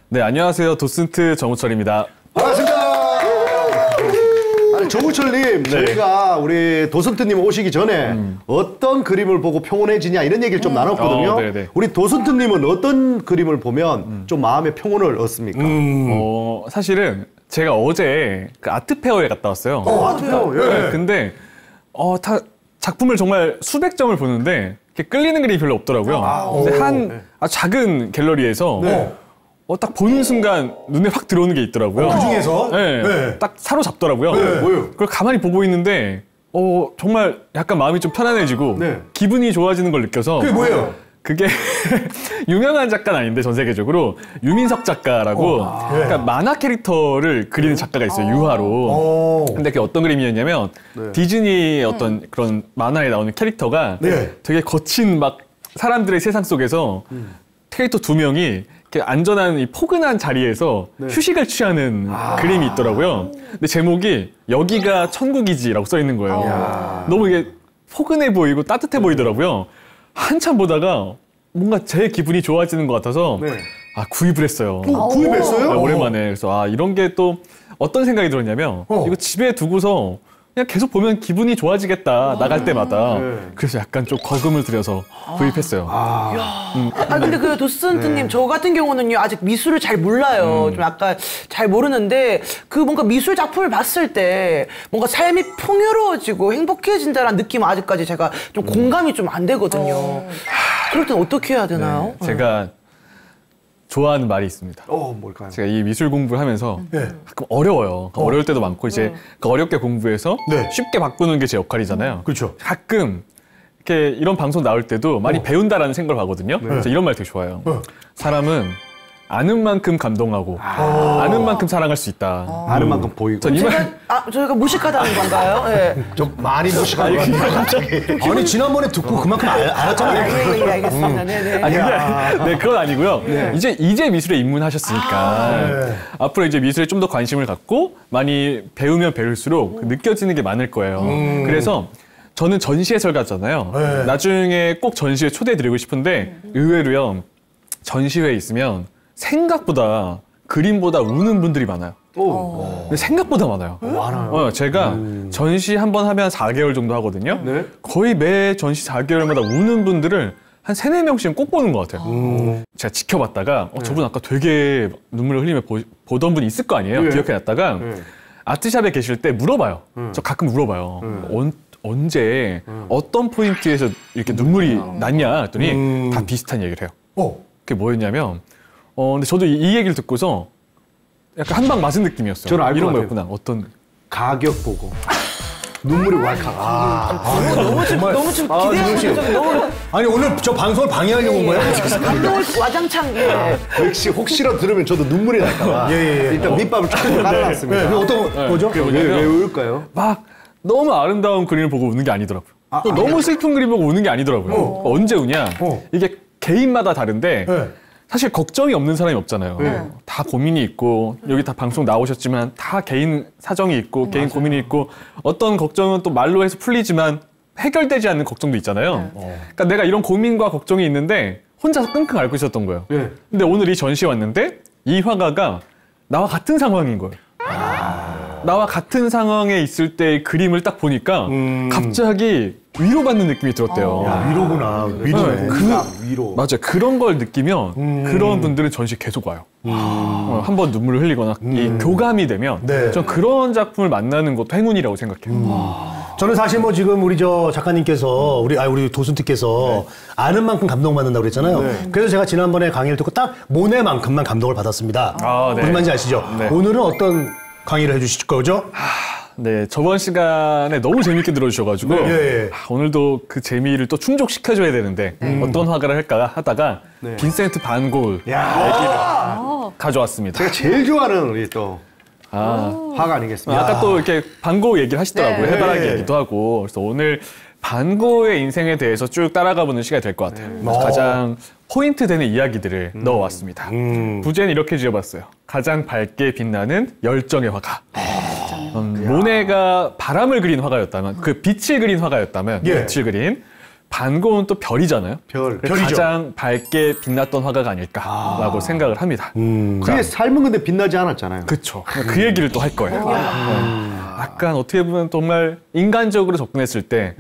네, 안녕하세요. 도슨트 정우철입니다. 반갑습니다. 아니, 정우철님, 저희가 우리 도슨트님 오시기 전에 어떤 그림을 보고 평온해지냐 이런 얘기를 좀 나눴거든요. 우리 도슨트님은 어떤 그림을 보면 좀 마음의 평온을 얻습니까? 사실은 제가 어제 그 아트페어에 갔다 왔어요. 아트페어, 예. 네, 근데 작품을 정말 수백 점을 보는데 이렇게 끌리는 그림이 별로 없더라고요. 근데 작은 갤러리에서 딱 보는 순간 눈에 확 들어오는 게 있더라고요. 그 중에서? 네, 네. 딱 사로잡더라고요. 네. 뭐요? 그걸 가만히 보고 있는데 정말 약간 마음이 좀 편안해지고 기분이 좋아지는 걸 느껴서. 그게 뭐예요? 그게 유명한 작가는 아닌데 전 세계적으로 유민석 작가라고 그러니까 만화 캐릭터를 그리는 작가가 있어요. 유화로. 근데 그게 어떤 그림이었냐면 디즈니의 어떤 그런 만화에 나오는 캐릭터가 되게 거친 막 사람들의 세상 속에서 캐릭터 2명이 이렇게 안전한 이 포근한 자리에서 휴식을 취하는 그림이 있더라고요. 근데 제목이 여기가 천국이지라고 써 있는 거예요. 너무 이게 포근해 보이고 따뜻해 보이더라고요. 한참 보다가 뭔가 제 기분이 좋아지는 것 같아서 구입을 했어요. 구입했어요? 네, 오랜만에. 그래서 이런 게 또 어떤 생각이 들었냐면 이거 집에 두고서 그냥 계속 보면 기분이 좋아지겠다, 나갈 때마다. 그래서 약간 좀 거금을 들여서 구입했어요. 근데 그 도슨트님, 저 같은 경우는요, 아직 미술을 잘 몰라요. 좀 약간 잘 모르는데, 그 뭔가 미술 작품을 봤을 때, 뭔가 삶이 풍요로워지고 행복해진다는 느낌은 아직까지 제가 좀 공감이 좀 안 되거든요. 그럴 땐 어떻게 해야 되나요? 제가 좋아하는 말이 있습니다. 뭘까요? 제가 이 미술 공부를 하면서 가끔 어려워요. 어려울 때도 많고 이제 어렵게 공부해서 쉽게 바꾸는 게 제 역할이잖아요. 그렇죠. 가끔 이렇게 이런 방송 나올 때도 많이 배운다라는 생각을 하거든요. 그래서 이런 말 되게 좋아요. 사람은 아는 만큼 감동하고 아는 만큼 사랑할 수 있다. 아는 만큼 보이고. 전 이 말 저희가 무식하다는 건가요? 네. 좀 많이 무식한 거 같아요, 갑자기. 아니, 지난번에 듣고 그만큼 알았잖아요. 예, 알겠습니다. 네네. 네, 그건 아니고요. 이제 미술에 입문하셨으니까 앞으로 이제 미술에 좀 더 관심을 갖고 많이 배우면 배울수록 느껴지는 게 많을 거예요. 그래서 저는 전시 해설가잖아요. 나중에 꼭 전시회 초대해드리고 싶은데 의외로요. 전시회에 있으면 생각보다 그림보다 우는 분들이 많아요. 근데 생각보다 많아요. 많아요. 제가 전시 한 번 하면 4개월 정도 하거든요. 거의 매 전시 4개월마다 우는 분들을 한 3, 4명씩은 꼭 보는 것 같아요. 제가 지켜봤다가 저분 아까 되게 눈물을 흘리며 보던 분이 있을 거 아니에요. 기억해놨다가 아트샵에 계실 때 물어봐요. 저 가끔 물어봐요. 언제 어떤 포인트에서 이렇게 눈물이 났냐 했더니 다 비슷한 얘기를 해요. 그게 뭐였냐면 근데 저도 이 얘기를 듣고서 약간 한 방 맞은 느낌이었어요. 저는 알 것 이런 같아요. 거였구나. 어떤 가격 보고 눈물이 왈칵. 너무 좀 기대하시는 너무 아니, 오늘 저 방송을 방해하려고 온 거예요? 감동을 와장창. 역시 혹시라도 들으면 저도 눈물이 날까봐 일단 밑밥을 조금 깔아놨습니다. 어떤 거죠? 왜 울까요? 막 너무 아름다운 그림을 보고 우는 게 아니더라고요. 또 너무 슬픈 그림 보고 우는 게 아니더라고요. 언제 우냐? 이게 개인마다 다른데 사실 걱정이 없는 사람이 없잖아요. 다 고민이 있고 여기 다 방송 나오셨지만 다 개인 사정이 있고 개인 고민이 있고 어떤 걱정은 또 말로 해서 풀리지만 해결되지 않는 걱정도 있잖아요. 그러니까 내가 이런 고민과 걱정이 있는데 혼자서 끙끙 앓고 있었던 거예요. 근데 오늘 이 전시에 왔는데 이 화가가 나와 같은 상황인 거예요. 나와 같은 상황에 있을 때의 그림을 딱 보니까 갑자기 위로받는 느낌이 들었대요. 위로구나. 위로네. 위로. 맞아요. 그런 걸 느끼면 그런 분들은 전시 계속 와요. 한번 눈물을 흘리거나 이 교감이 되면 전 그런 작품을 만나는 것도 행운이라고 생각해요. 저는 사실 뭐 지금 우리 저 작가님께서 우리 도슨트께서 아는 만큼 감동받는다고 그랬잖아요. 그래서 제가 지난번에 강의를 듣고 딱 모네만큼만 감동을 받았습니다. 무슨 말인지 아시죠? 오늘은 어떤 강의를 해주실 거죠? 네, 저번 시간에 너무 재밌게 들어주셔가지고 오늘도 그 재미를 또 충족시켜줘야 되는데 어떤 화가를 할까 하다가 빈센트 반 고흐 얘기를 가져왔습니다. 제가 제일 좋아하는 우리 또 화가 아니겠습니까? 아까 또 이렇게 반 고흐 얘기를 하시더라고요. 해바라기 얘기도 하고. 그래서 오늘 반 고흐의 인생에 대해서 쭉 따라가보는 시간이 될 것 같아요. 그래서 가장 포인트 되는 이야기들을 넣어왔습니다. 부제는 이렇게 지어봤어요. 가장 밝게 빛나는 열정의 화가. 모네가 바람을 그린 화가였다면, 그 빛을 그린 화가였다면, 빛을 그린 반고은 또 별이잖아요. 별이죠. 가장 밝게 빛났던 화가가 아닐까라고 생각을 합니다. 그의 삶은 근데 빛나지 않았잖아요. 그렇죠. 그 얘기를 또 할 거예요. 약간 어떻게 보면 정말 인간적으로 접근했을 때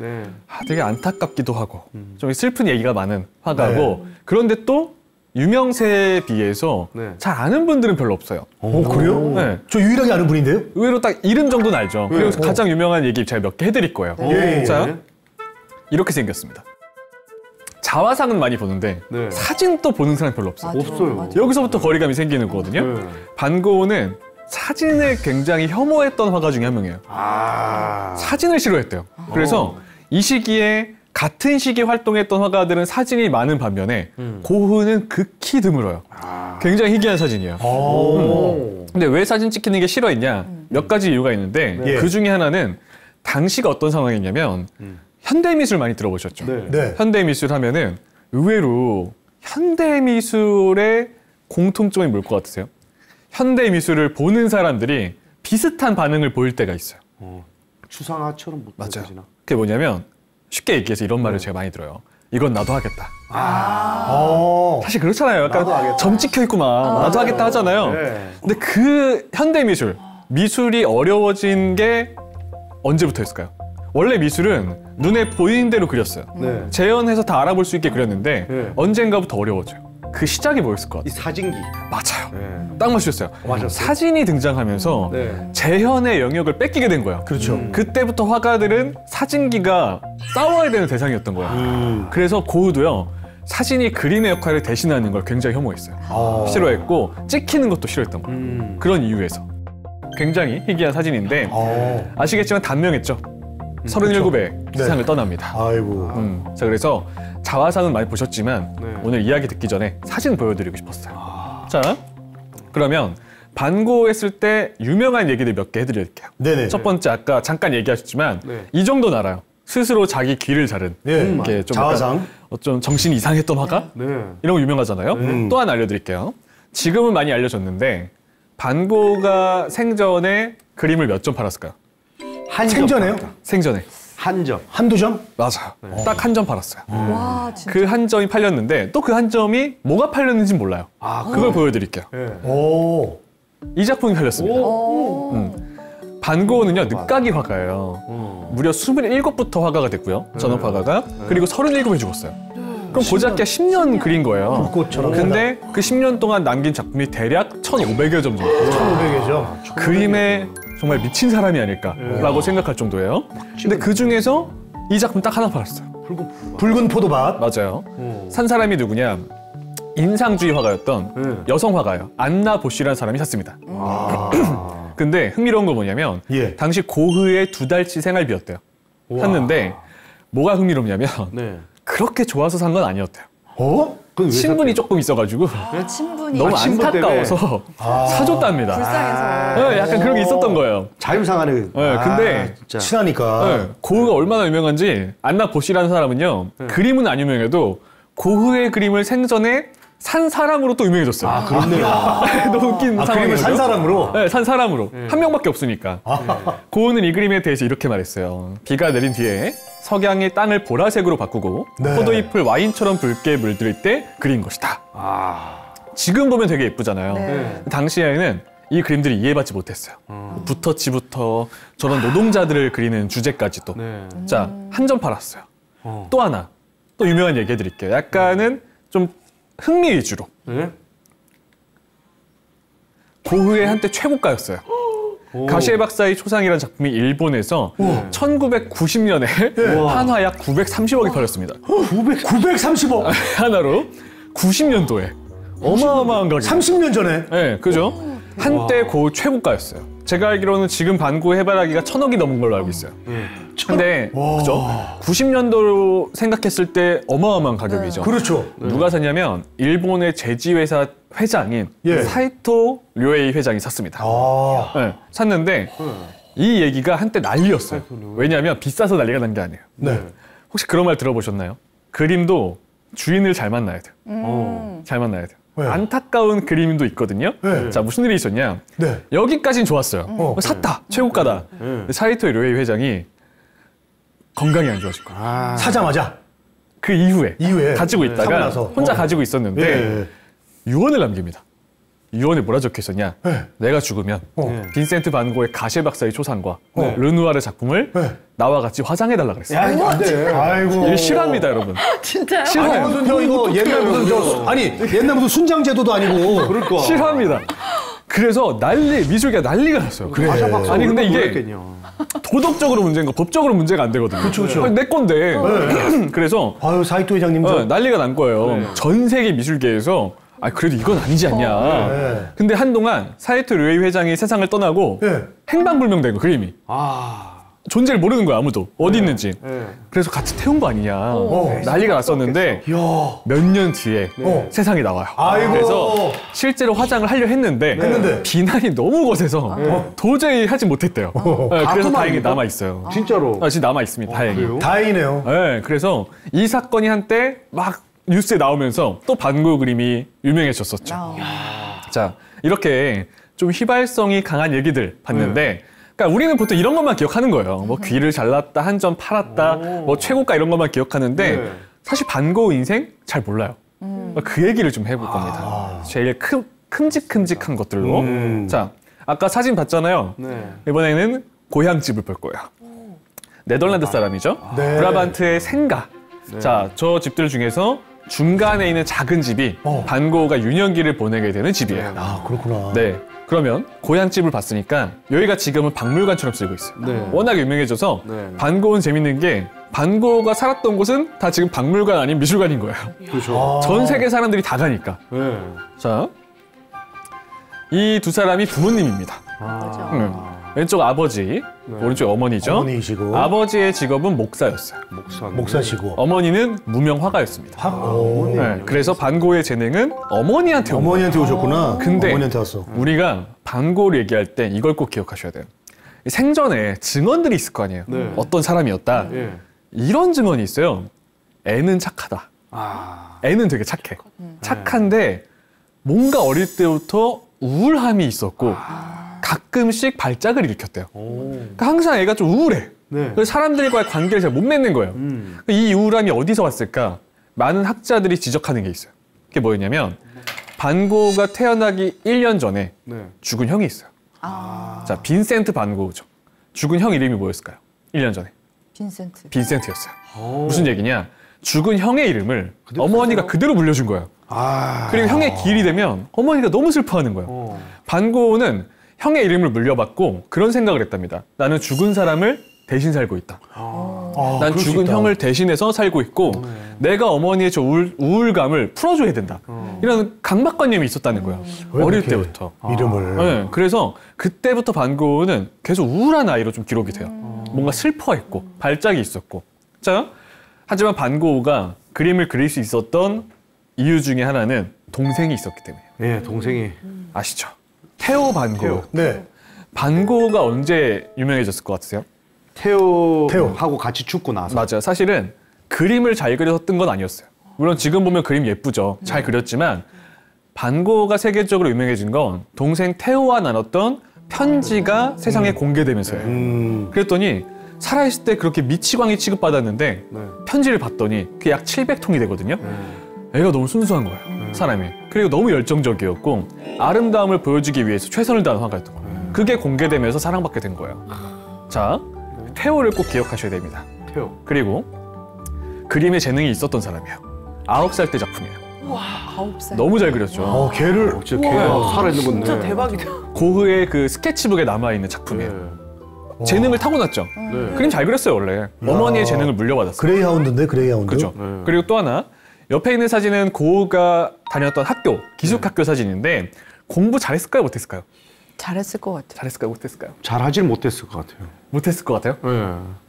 되게 안타깝기도 하고 좀 슬픈 얘기가 많은 화가고 그런데 또 유명세에 비해서 잘 아는 분들은 별로 없어요. 그래요? 네. 저 유일하게 아는 분인데요? 의외로 딱 이름 정도는 알죠. 그래서 가장 유명한 얘기 제가 몇 개 해드릴 거예요. 자, 이렇게 생겼습니다. 자화상은 많이 보는데 사진 또 보는 사람이 별로 없어요. 없어요. 여기서부터 거리감이 생기는 거거든요. 반고은은 사진을 굉장히 혐오했던 화가 중에 한 명이에요. 사진을 싫어했대요. 그래서 이 시기에 같은 시기에 활동했던 화가들은 사진이 많은 반면에 고흐는 극히 드물어요. 굉장히 희귀한 사진이에요. 근데 왜 사진 찍히는 게 싫어했냐? 몇 가지 이유가 있는데 그 중에 하나는 당시가 어떤 상황이냐면 현대미술 많이 들어보셨죠? 현대미술 하면은 의외로 현대미술의 공통점이 뭘 것 같으세요? 현대미술을 보는 사람들이 비슷한 반응을 보일 때가 있어요. 추상화처럼 맞아요. 그게 뭐냐면 쉽게 얘기해서 이런 말을 제가 많이 들어요. 이건 나도 하겠다. 사실 그렇잖아요. 약간 점 찍혀 있고 막 나도 하겠다 하잖아요. 근데 그 현대미술, 미술이 어려워진 게 언제부터였을까요? 원래 미술은 눈에 보이는 대로 그렸어요. 재현해서 다 알아볼 수 있게 그렸는데 언젠가부터 어려워져요. 그 시작이 뭐였을 것 같아요? 이 사진기. 맞아요. 딱 맞추셨어요. 사진이 등장하면서 재현의 영역을 뺏기게 된 거예요. 그렇죠. 그때부터 화가들은 사진기가 싸워야 되는 대상이었던 거예요. 그래서 고흐도요. 사진이 그림의 역할을 대신하는 걸 굉장히 혐오했어요. 싫어했고 찍히는 것도 싫어했던 거예요. 그런 이유에서. 굉장히 희귀한 사진인데 아시겠지만 단명했죠. 37회 세상을 떠납니다. 아이고. 자, 그래서 자화상은 많이 보셨지만 오늘 이야기 듣기 전에 사진 보여드리고 싶었어요. 자, 그러면 반고했을 때 유명한 얘기들 몇 개 해드릴게요. 네네. 첫 번째 아까 잠깐 얘기하셨지만 이 정도는 알아요. 스스로 자기 귀를 자른 이렇게 좀 자화상. 좀 정신이 이상했던 화가 이런 거 유명하잖아요. 또 하나 알려드릴게요. 지금은 많이 알려졌는데 반고가 생전에 그림을 몇 점 팔았을까요? 생전에요? 생전에. 한 점. 한두 점? 맞아요. 딱 한 점 팔았어요. 와, 진짜. 그 한 점이 팔렸는데 또 그 한 점이 뭐가 팔렸는지는 몰라요. 그걸 보여드릴게요. 오. 이 작품이 팔렸습니다. 반고은요 늦가기 화가예요. 무려 27부터 화가가 됐고요. 전업 화가가. 그리고 37에 죽었어요. 그럼 고작게 10년 그린 거예요. 불꽃처럼. 근데 그 10년 동안 남긴 작품이 대략 1,500여 점 정도. 1,500여죠. 그림에 정말 미친 사람이 아닐까라고 생각할 정도예요. 근데 그 중에서 이 작품 딱 하나 팔았어요. 붉은 포도밭. 맞아요. 산 사람이 누구냐? 인상주의 화가였던 여성 화가예요. 안나 보쉬라는 사람이 샀습니다. 근데 흥미로운 건 뭐냐면 당시 고흐의 2달치 생활비였대요. 샀는데 뭐가 흥미롭냐면 그렇게 좋아서 산 건 아니었대요. 친분이 조금 있어가지고 친분이 너무 안타까워서 사줬답니다. 불쌍해서. 약간 그런 게 있었던 거예요. 자유상하네. 근데 진짜. 친하니까. 고흐가 얼마나 유명한지 안나 보쉬라는 사람은요. 그림은 안 유명해도 고흐의 그림을 생전에 산 사람으로 또 유명해졌어요. 그렇네요. 너무 웃긴 상황이죠. 그림을 산 사람으로? 네, 산 사람으로. 한 명밖에 없으니까. 고흐는 이 그림에 대해서 이렇게 말했어요. 비가 내린 뒤에 석양이 땅을 보라색으로 바꾸고 포도잎을 와인처럼 붉게 물들 때 그린 것이다. 지금 보면 되게 예쁘잖아요. 당시에는 이 그림들이 이해받지 못했어요. 붓터치부터 저런 노동자들을 그리는 주제까지도. 자, 한 점 팔았어요. 또 하나. 또 유명한 얘기 해드릴게요. 약간은 좀 흥미 위주로. 고흐의 한때 최고가였어요. 가시에 박사의 초상이라는 작품이 일본에서 1990년에 한화 약 930억이 팔렸습니다. 930억? 하나로 90년도에 어마어마한 가격. 30년 전에? 네, 그죠? 한때 고흐 최고가였어요. 제가 알기로는 지금 반고의 해바라기가 1,000억이 넘은 걸로 알고 있어요. 근데 그죠? 90년도로 생각했을 때 어마어마한 가격이죠. 그렇죠. 누가 샀냐면 일본의 제지회사 회장인 사이토 료에이 회장이 샀습니다. 네, 샀는데 이 얘기가 한때 난리였어요. 왜냐하면 비싸서 난리가 난 게 아니에요. 혹시 그런 말 들어보셨나요? 그림도 주인을 잘 만나야 돼요. 잘 만나야 돼요. 안타까운 그림도 있거든요. 자, 무슨 일이 있었냐? 여기까지는 좋았어요. 샀다. 최고가다. 사이토 료에이 회장이 건강이 안 좋아진 거예요. 사자마자? 그 이후에 가지고 있다가 혼자 가지고 있었는데 유언을 남깁니다. 유언에 뭐라 적혀 있었냐? 내가 죽으면 빈센트 반 고의 가시의 박사의 초상과 르누아르의 작품을 나와 같이 화장해달라 그랬어요. 야, 이거 안 돼. 아이고. 이거 싫어합니다, 여러분. 진짜요? 싫어요. 아니, 무슨 이거 옛날 무슨 옛날 무슨 순장 제도도 아니고. 그러니까. 싫어합니다. 그래서 미술계가 난리가 났어요. 그래. 아니 근데 이게 도덕적으로 문제인 거 법적으로 문제가 안 되거든요. 그렇죠. 아니, 내 건데. 그래서 아유 사이토 회장님도 난리가 난 거예요. 전 세계 미술계에서 그래도 이건 아니지 않냐. 근데 한동안 사이토 류에이 회장이 세상을 떠나고 행방불명된 거 그림이. 존재를 모르는 거야 아무도 어디 있는지. 그래서 같이 태운 거 아니냐. 난리가 났었는데 몇 년 뒤에 세상이 나와요. 아이고. 그래서 실제로 화장을 하려 했는데 비난이 너무 거세서 도저히 하지 못했대요. 그래서 다행히 남아 있어요. 진짜로? 지금 남아 있습니다. 다행히. 다행이네요. 네, 그래서 이 사건이 한때 막 뉴스에 나오면서 또 반 고흐 그림이 유명해졌었죠. 자, 이렇게 좀 휘발성이 강한 얘기들 봤는데 그러니까 우리는 보통 이런 것만 기억하는 거예요. 뭐 귀를 잘랐다, 한 점 팔았다, 뭐 최고가 이런 것만 기억하는데 사실 반 고흐 인생 잘 몰라요. 그 얘기를 좀 해볼 겁니다. 제일 큼직큼직한 것들로. 자, 아까 사진 봤잖아요. 이번에는 고향집을 볼 거예요. 네덜란드 사람이죠. 브라반트의 생가. 자, 저 집들 중에서 중간에 있는 작은 집이 반 고흐가 유년기를 보내게 되는 집이에요. 아, 그렇구나. 네. 그러면 고향집을 봤으니까 여기가 지금은 박물관처럼 쓰이고 있어요. 워낙 유명해져서 반 고흐는 재밌는 게 반 고흐가 살았던 곳은 다 지금 박물관 아닌 미술관인 거예요. 그렇죠. 전 세계 사람들이 다 가니까. 자, 이 두 사람이 부모님입니다. 왼쪽 아버지, 오른쪽 어머니죠. 어머니이시고. 아버지의 직업은 목사였어요. 목사시고. 어머니는 무명 화가였습니다. 네, 그래서 반 고흐의 재능은 어머니한테 온 거예요. 어머니한테 오셨구나. 근데 어머니한테 왔어. 우리가 반 고흐를 얘기할 때 이걸 꼭 기억하셔야 돼요. 생전에 증언들이 있을 거 아니에요. 어떤 사람이었다. 이런 증언이 있어요. 애는 착하다. 애는 되게 착해. 착한데 뭔가 어릴 때부터 우울함이 있었고 가끔씩 발작을 일으켰대요. 그러니까 항상 애가 좀 우울해. 그래서 사람들과의 관계를 잘 못 맺는 거예요. 이 우울함이 어디서 왔을까? 많은 학자들이 지적하는 게 있어요. 그게 뭐였냐면 반 고흐가 태어나기 1년 전에 죽은 형이 있어요. 자, 빈센트 반 고흐죠. 죽은 형 이름이 뭐였을까요? 1년 전에. 빈센트였어요. 무슨 얘기냐? 죽은 형의 이름을 어머니가 그대로 물려준 거예요. 그리고 형의 기일이 되면 어머니가 너무 슬퍼하는 거예요. 반 고흐는 형의 이름을 물려받고 그런 생각을 했답니다. 나는 죽은 사람을 대신 살고 있다. 난 죽은 형을 대신해서 살고 있고 내가 어머니의 저 우울감을 풀어줘야 된다. 이런 강박관념이 있었다는 거예요. 어릴 때부터. 이름을. 네, 그래서 그때부터 반 고흐는 계속 우울한 아이로 좀 기록이 돼요. 뭔가 슬퍼했고 발작이 있었고. 자, 하지만 반 고흐가 그림을 그릴 수 있었던 이유 중에 하나는 동생이 있었기 때문이에요. 동생이. 아시죠? 테오 반 고흐. 네. 반 고흐가 언제 유명해졌을 것 같으세요? 테오하고 같이 죽고 나서. 맞아요. 사실은 그림을 잘 그려서 뜬 건 아니었어요. 물론 지금 보면 그림 예쁘죠. 잘 그렸지만 반 고흐가 세계적으로 유명해진 건 동생 테오와 나눴던 편지가 세상에 공개되면서예요. 그랬더니 살아있을 때 그렇게 미치광이 취급받았는데 편지를 봤더니 그게 약 700통이 되거든요. 애가 너무 순수한 거예요. 사람이. 그리고 너무 열정적이었고 아름다움을 보여주기 위해서 최선을 다한 화가였던 거예요. 그게 공개되면서 사랑받게 된 거예요. 자, 테오를 꼭 기억하셔야 됩니다. 테오. 그리고 그림에 재능이 있었던 사람이에요. 9살 때 작품이에요. 와, 9살. 너무 잘 그렸죠. 걔를. 걔가 살아있는 건데. 진짜 대박이다. 고흐의 그 스케치북에 남아있는 작품이에요. 재능을 타고났죠. 그림 잘 그렸어요, 원래. 어머니의 재능을 물려받았어요. 그레이하운드인데, 그레이하운드. 그죠. 그리고 또 하나, 옆에 있는 사진은 고흐가 다녔던 학교, 기숙학교 사진인데 공부 잘했을까요, 못했을까요? 잘했을 것 같아요. 잘했을까요, 못했을까요? 잘하질 못했을 것 같아요. 못했을 것 같아요?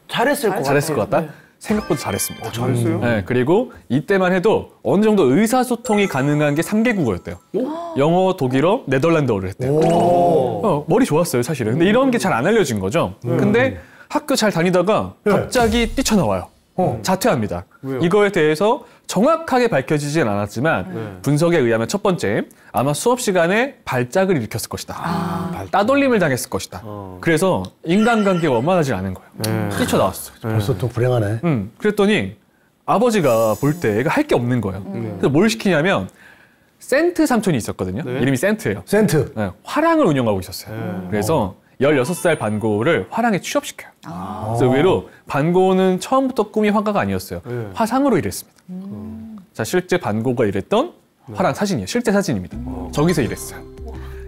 잘했을 것 같아요. 잘했을 것 같다? 생각보다 잘했습니다. 잘했어요? 네, 그리고 이때만 해도 어느 정도 의사소통이 가능한 게 3개 국어였대요. 영어, 독일어, 네덜란드어를 했대요. 머리 좋았어요, 사실은. 근데 이런 게 잘 안 알려진 거죠. 근데 학교 잘 다니다가 갑자기 뛰쳐나와요. 자퇴합니다. 왜요? 이거에 대해서 정확하게 밝혀지진 않았지만 분석에 의하면 첫 번째, 아마 수업 시간에 발작을 일으켰을 것이다. 따돌림을 당했을 것이다. 그래서 인간관계가 원만하지 않은 거예요. 뛰쳐나왔어요. 벌써 또 불행하네. 그랬더니 아버지가 볼 때 애가 할 게 없는 거예요. 그래서 뭘 시키냐면 센트 삼촌이 있었거든요. 네. 이름이 센트예요. 센트. 네, 화랑을 운영하고 있었어요. 그래서 16살 반고를 화랑에 취업시켜요. 그래서 의외로 반고는 처음부터 꿈이 화가가 아니었어요. 화상으로 일했습니다. 자, 실제 반고가 일했던 화랑 사진이에요. 실제 사진입니다. 저기서 일했어요.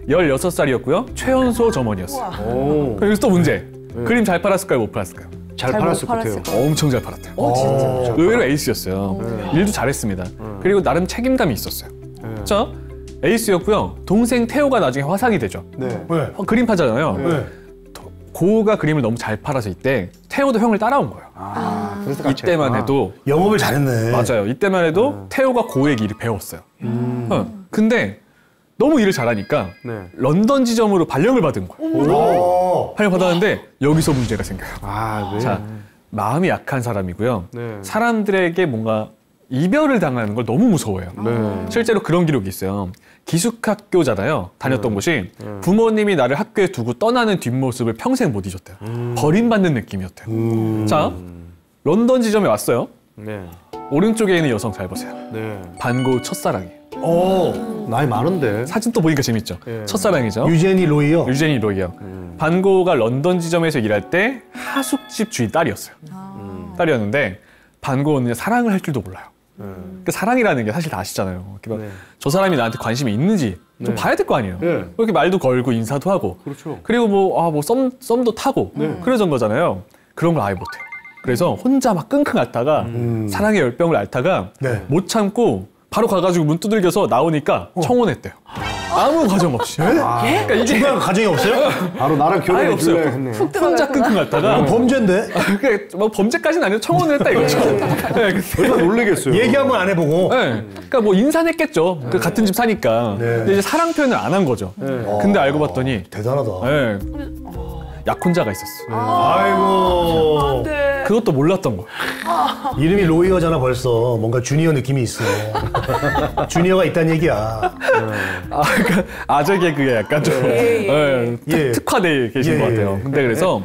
16살이었고요. 최연소 점원이었어요. 여기서 또 문제. 그림 잘 팔았을까요? 못 팔았을까요? 잘 팔았을 것 같아요. 엄청 잘 팔았대요. 진짜. 의외로 에이스였어요. 일도 잘했습니다. 그리고 나름 책임감이 있었어요. 자, 에이스였고요. 동생 태호가 나중에 화상이 되죠. 네. 그림 파잖아요. 네. 고우가 그림을 너무 잘 팔아서 이때 태호도 형을 따라온 거예요. 그래서 같이 이때만 해도 영업을 잘했네. 맞아요. 이때만 해도 태호가 고우에게 일을 배웠어요. 근데 너무 일을 잘하니까 네. 런던 지점으로 발령을 받은 거예요. 발령 받았는데 여기서 문제가 생겨요. 아, 왜? 자, 마음이 약한 사람이고요. 네. 사람들에게 뭔가 이별을 당하는 걸 너무 무서워해요. 네. 실제로 그런 기록이 있어요. 기숙학교잖아요. 다녔던 곳이 부모님이 나를 학교에 두고 떠나는 뒷모습을 평생 못 잊었대요. 버림받는 느낌이었대요. 자, 런던 지점에 왔어요. 네. 오른쪽에 있는 여성 잘 보세요. 네. 반고 첫사랑이에요. 나이 많은데. 사진 또 보니까 재밌죠? 네. 첫사랑이죠. 유제니 로이요. 유제니 로이요. 반고가 런던 지점에서 일할 때 하숙집 주인 딸이었어요. 딸이었는데 반고는 사랑을 할 줄도 몰라요. 그러니까 사랑이라는 게 사실 다 아시잖아요. 네. 저 사람이 나한테 관심이 있는지 좀 봐야 될 거 아니에요. 네. 그렇게 말도 걸고 인사도 하고. 그렇죠. 그리고 뭐 썸도 타고 그러던 거잖아요. 그런 걸 아예 못해요. 그래서 혼자 막 끙끙 앓다가 사랑의 열병을 앓다가 네. 못 참고 바로 가가지고 문 두들겨서 나오니까 청혼했대요. 아무 과정 없이. 그러니까 이게 중간 가정이 없어요? 바로 나랑 아예 결혼해 없어요. 줄래 했네. 혼자 끙끙 앓다가 범죄인데? 그게 뭐 범죄까지는 아니고 청혼을 했다 이거죠. 네, 얼마나 놀라겠어요. 얘기 한번 안 해보고. 네. 그러니까 뭐 인사했겠죠. 그 같은 집 사니까. 네. 근데 이제 사랑 표현을 안 한 거죠. 근데 알고 봤더니 대단하다. 네, 약혼자가 있었어. 아이고. 네. 그것도 몰랐던 거예요. 이름이 로이어잖아 벌써. 뭔가 주니어 느낌이 있어. 주니어가 있다는 얘기야. 그러니까 아재 개그에 약간 좀 네, 예. 특화돼 계신 예, 것 같아요. 예. 근데 그래서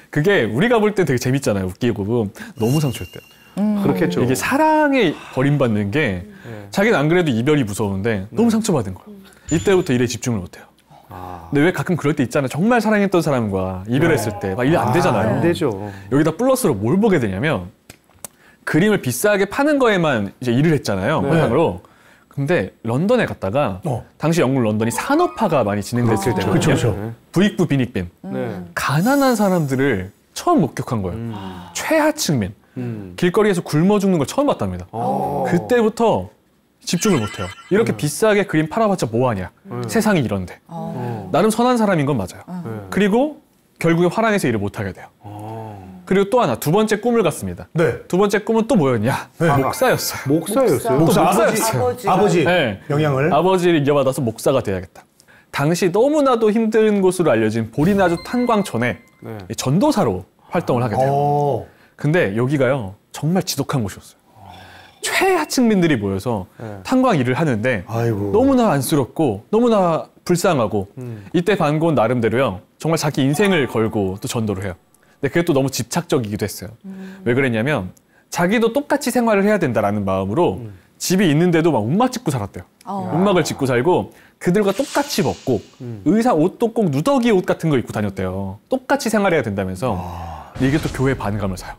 그게 우리가 볼 때 되게 재밌잖아요. 웃기고 너무 상처였대요. 그렇겠죠. 이게 사랑에 버림받는 게 자기는 안 그래도 이별이 무서운데 너무 상처받은 거예요. 이때부터 일에 집중을 못해요. 근데 왜 가끔 그럴 때 있잖아요. 정말 사랑했던 사람과 이별했을 때 막 일 안 되잖아요. 안 되죠. 여기다 플러스로 뭘 보게 되냐면 그림을 비싸게 파는 거에만 이제 일을 했잖아요. 화상으로. 근데 런던에 갔다가 당시 영국 런던이 산업화가 많이 진행됐을 때거든요. 그렇죠. 부익부 빈익빈. 네. 가난한 사람들을 처음 목격한 거예요. 최하층민. 길거리에서 굶어 죽는 걸 처음 봤답니다. 그때부터 집중을 못해요. 이렇게 비싸게 그림 팔아봤자 뭐하냐. 세상이 이런데. 나름 선한 사람인 건 맞아요. 그리고 결국에 화랑에서 일을 못하게 돼요. 그리고 또 하나, 두 번째 꿈을 갖습니다. 네. 두 번째 꿈은 또 뭐였냐? 네. 목사였어요. 목사였어요. 목사 목사였어요. 아버지 네. 영향을. 아버지를 이어받아서 목사가 돼야겠다. 당시 너무나도 힘든 곳으로 알려진 보리나주 탄광촌에 네. 전도사로 활동을 하게 돼요. 근데 여기가요, 정말 지독한 곳이었어요. 최하층민들이 모여서 탄광 일을 하는데 아이고. 너무나 안쓰럽고 너무나 불쌍하고 이때 반고는 나름대로요, 정말 자기 인생을 걸고 또 전도를 해요. 근데 그게 또 너무 집착적이기도 했어요. 왜 그랬냐면 자기도 똑같이 생활을 해야 된다라는 마음으로 집이 있는데도 막 움막 짓고 살았대요. 움막을 짓고 살고 그들과 똑같이 먹고 의상 옷도 꼭 누더기 옷 같은 거 입고 다녔대요. 똑같이 생활해야 된다면서. 근데 이게 또 교회 반감을 사요.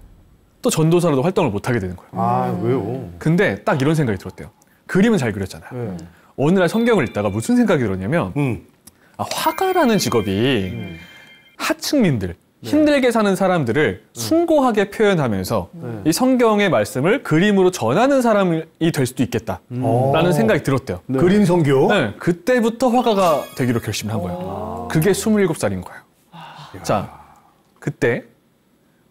또 전도사로도 활동을 못 하게 되는 거예요. 아, 왜요? 근데 딱 이런 생각이 들었대요. 그림은 잘 그렸잖아요. 어느 날 성경을 읽다가 무슨 생각이 들었냐면 화가라는 직업이 하층민들, 힘들게 사는 사람들을 숭고하게 표현하면서 이 성경의 말씀을 그림으로 전하는 사람이 될 수도 있겠다라는 생각이 들었대요. 그림 선교. 네, 그때부터 화가가 되기로 결심을 한 거예요. 그게 27살인 거예요. 자, 그때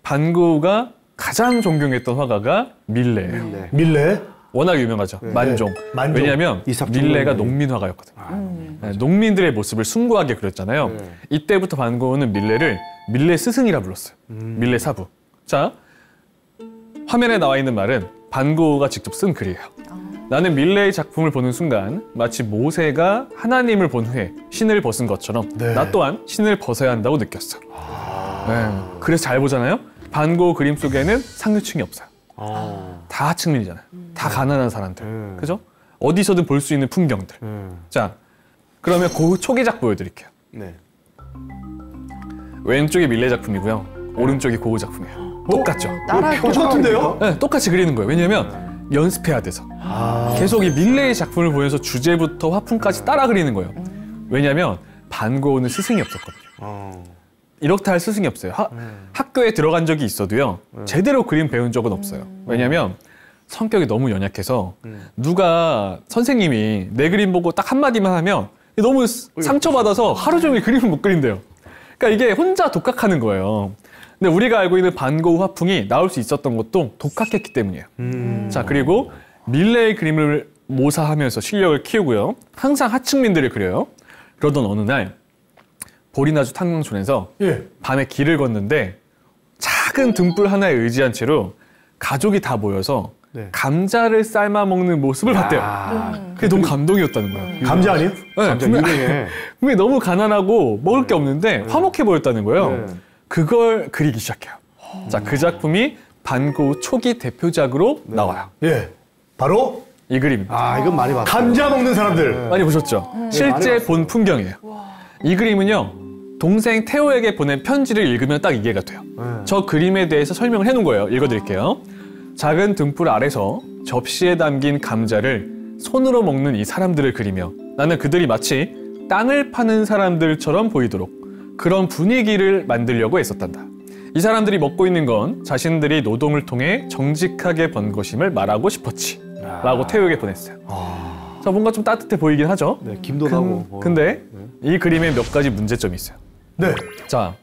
반고가 가장 존경했던 화가가 밀레예요. 밀레. 워낙 유명하죠. 만종. 만종. 왜냐하면 밀레가 농민 화가였거든요. 네, 농민들의 모습을 숭고하게 그렸잖아요. 이때부터 반고는 밀레를 밀레 스승이라 불렀어요. 밀레 사부. 자, 화면에 나와 있는 말은 반고가 직접 쓴 글이에요. 나는 밀레의 작품을 보는 순간 마치 모세가 하나님을 본 후에 신을 벗은 것처럼 나 또한 신을 벗어야 한다고 느꼈어. 네, 그래서 잘 보잖아요. 반고 그림 속에는 상류층이 없어요. 다 하층민이잖아요. 다 가난한 사람들. 그죠? 어디서든 볼 수 있는 풍경들. 자, 그러면 그 초기작 보여드릴게요. 네. 왼쪽이 밀레 작품이고요. 오른쪽이 고흐 작품이에요. 똑같죠? 똑같은데요? 네, 똑같이 그리는 거예요. 왜냐면 연습해야 돼서. 계속 이 밀레의 작품을 보면서 주제부터 화풍까지 따라 그리는 거예요. 왜냐면 반 고흐는 스승이 없었거든요. 이렇게 할 스승이 없어요. 학교에 들어간 적이 있어도요. 제대로 그림 배운 적은 없어요. 왜냐면 성격이 너무 연약해서 누가 선생님이 내 그림 보고 딱 한마디만 하면 너무 상처받아서 하루 종일 그림을 못 그린대요. 그러니까 이게 혼자 독학하는 거예요. 근데 우리가 알고 있는 반 고흐 화풍이 나올 수 있었던 것도 독학했기 때문이에요. 자, 그리고 밀레의 그림을 모사하면서 실력을 키우고요. 항상 하층민들을 그려요. 그러던 어느 날 보리나주 탄광촌에서 밤에 길을 걷는데 작은 등불 하나에 의지한 채로 가족이 다 모여서 감자를 삶아 먹는 모습을 봤대요. 그게 너무 감동이었다는 거예요. 감자 아니에요? 감자 유명해. 분명히 너무 가난하고 먹을 게 없는데 화목해 보였다는 거예요. 그걸 그리기 시작해요. 자, 그 작품이 반 고흐 초기 대표작으로 나와요. 예, 바로 이 그림. 이건 많이 봤어요. 감자 먹는 사람들. 많이 보셨죠? 실제 본 풍경이에요. 이 그림은요, 동생 태호에게 보낸 편지를 읽으면 딱 이해가 돼요. 저 그림에 대해서 설명을 해놓은 거예요. 읽어드릴게요. 작은 등불 아래서 접시에 담긴 감자를 손으로 먹는 이 사람들을 그리며 나는 그들이 마치 땅을 파는 사람들처럼 보이도록 그런 분위기를 만들려고 애썼단다. 이 사람들이 먹고 있는 건 자신들이 노동을 통해 정직하게 번 것임을 말하고 싶었지. 라고 태호에게 보냈어요. 자, 뭔가 좀 따뜻해 보이긴 하죠? 네, 김도 나고. 근데 이 그림에 몇 가지 문제점이 있어요. 네. 자,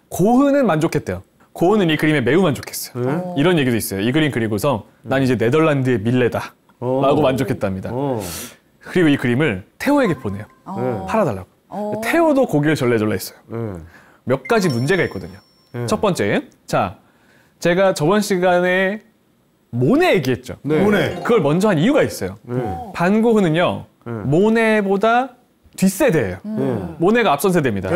고흐는 만족했대요. 고흐는 이 그림에 매우 만족했어요. 이런 얘기도 있어요. 이 그림 그리고서 난 이제 네덜란드의 밀레다 라고 만족했답니다. 그리고 이 그림을 태호에게 보내요. 팔아달라고. 태호도 고개를 절레절레 했어요. 몇 가지 문제가 있거든요. 첫 번째, 자, 제가 저번 시간에 모네 얘기했죠. 모네. 그걸 먼저 한 이유가 있어요. 반 고흐는요, 모네보다 뒷세대예요. 모네가 앞선 세대입니다.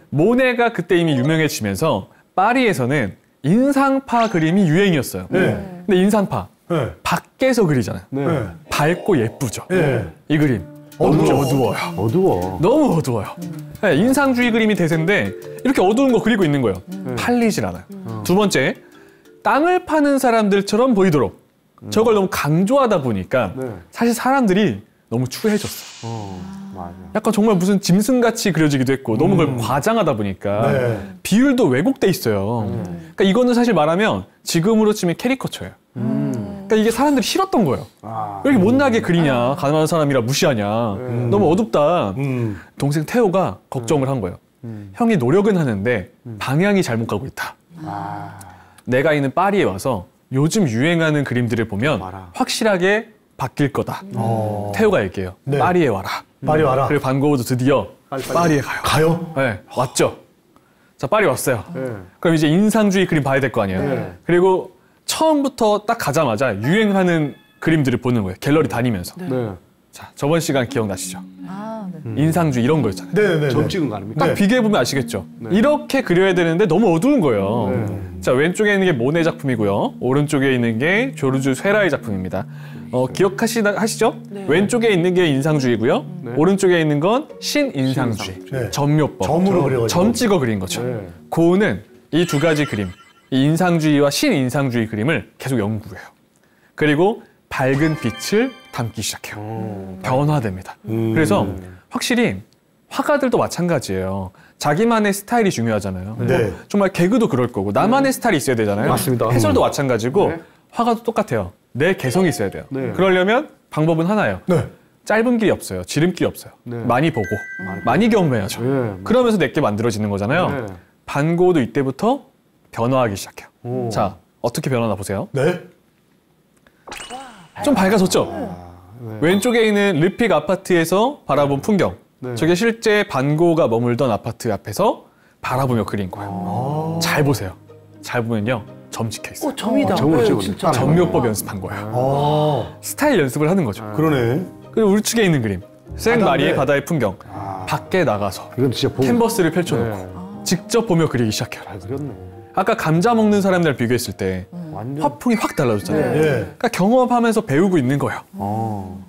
모네가 그때 이미 유명해지면서 파리에서는 인상파 그림이 유행이었어요. 근데 인상파, 밖에서 그리잖아요. 밝고 예쁘죠. 이 그림 너무 어두워요. 너무 어두워요. 네, 인상주의 그림이 대세인데 이렇게 어두운 거 그리고 있는 거예요. 팔리질 않아요. 두 번째, 땅을 파는 사람들처럼 보이도록 저걸 너무 강조하다 보니까 사실 사람들이 너무 추해졌어. 약간 정말 무슨 짐승같이 그려지기도 했고 너무 그걸 과장하다 보니까 비율도 왜곡돼 있어요. 그러니까 이거는 사실 말하면 지금으로 치면 캐리커처예요. 그러니까 이게 사람들이 싫었던 거예요. 왜 이렇게 못나게 그리냐, 가난한 사람이라 무시하냐, 너무 어둡다. 동생 태호가 걱정을 한 거예요. 형이 노력은 하는데 방향이 잘못 가고 있다. 내가 있는 파리에 와서 요즘 유행하는 그림들을 보면 확실하게 바뀔 거다. 태호가 얘기해요. 파리에 와라. 파리 와라. 그리고 반 고흐도 드디어 파리에 가요. 가요? 네, 왔죠. 자, 파리 왔어요. 그럼 이제 인상주의 그림 봐야 될 거 아니에요. 그리고 처음부터 딱 가자마자 유행하는 그림들을 보는 거예요. 갤러리 다니면서. 자, 저번 시간 기억나시죠? 인상주의 이런 거였잖아요. 네네네. 점 찍은 거 아닙니까? 딱 비교해보면 아시겠죠? 이렇게 그려야 되는데 너무 어두운 거예요. 자, 왼쪽에 있는 게 모네 작품이고요. 오른쪽에 있는 게 조르주 쇠라의 작품입니다. 기억하시죠? 왼쪽에 있는 게 인상주의고요. 오른쪽에 있는 건 신인상주의. 점묘법. 점으로 그려가지고. 점 찍어 그린 거죠. 고흐는 이 두 가지 그림, 이 인상주의와 신인상주의 그림을 계속 연구해요. 그리고 밝은 빛을 담기 시작해요. 변화됩니다. 그래서 확실히 화가들도 마찬가지예요. 자기만의 스타일이 중요하잖아요. 정말 개그도 그럴 거고 나만의 스타일이 있어야 되잖아요. 맞습니다. 해설도 마찬가지고 화가도 똑같아요. 내 개성이 있어야 돼요. 그러려면 방법은 하나예요. 짧은 길이 없어요. 지름길이 없어요. 많이 보고 많이 경험해야죠. 그러면서 내게 만들어지는 거잖아요. 반 고흐도 이때부터 변화하기 시작해요. 자, 어떻게 변하나 보세요. 좀 밝아졌죠? 왼쪽에 있는 르픽 아파트에서 바라본 풍경. 저게 실제 반 고흐가 머물던 아파트 앞에서 바라보며 그린 거예요. 잘 보세요. 잘 보면요, 점 찍혀 있어요. 점이다. 점을 찍었네. 진짜. 점묘법 연습한 거예요. 스타일 연습을 하는 거죠. 그러네. 그리고 우측에 있는 그림. 생마리의 바다의 풍경. 밖에 나가서 이건 진짜 캔버스를 펼쳐놓고 직접 보며 그리기 시작해요. 잘 그렸네. 아까 감자 먹는 사람들 비교했을 때 화풍이 확 달라졌잖아요. 그러니까 경험하면서 배우고 있는 거예요.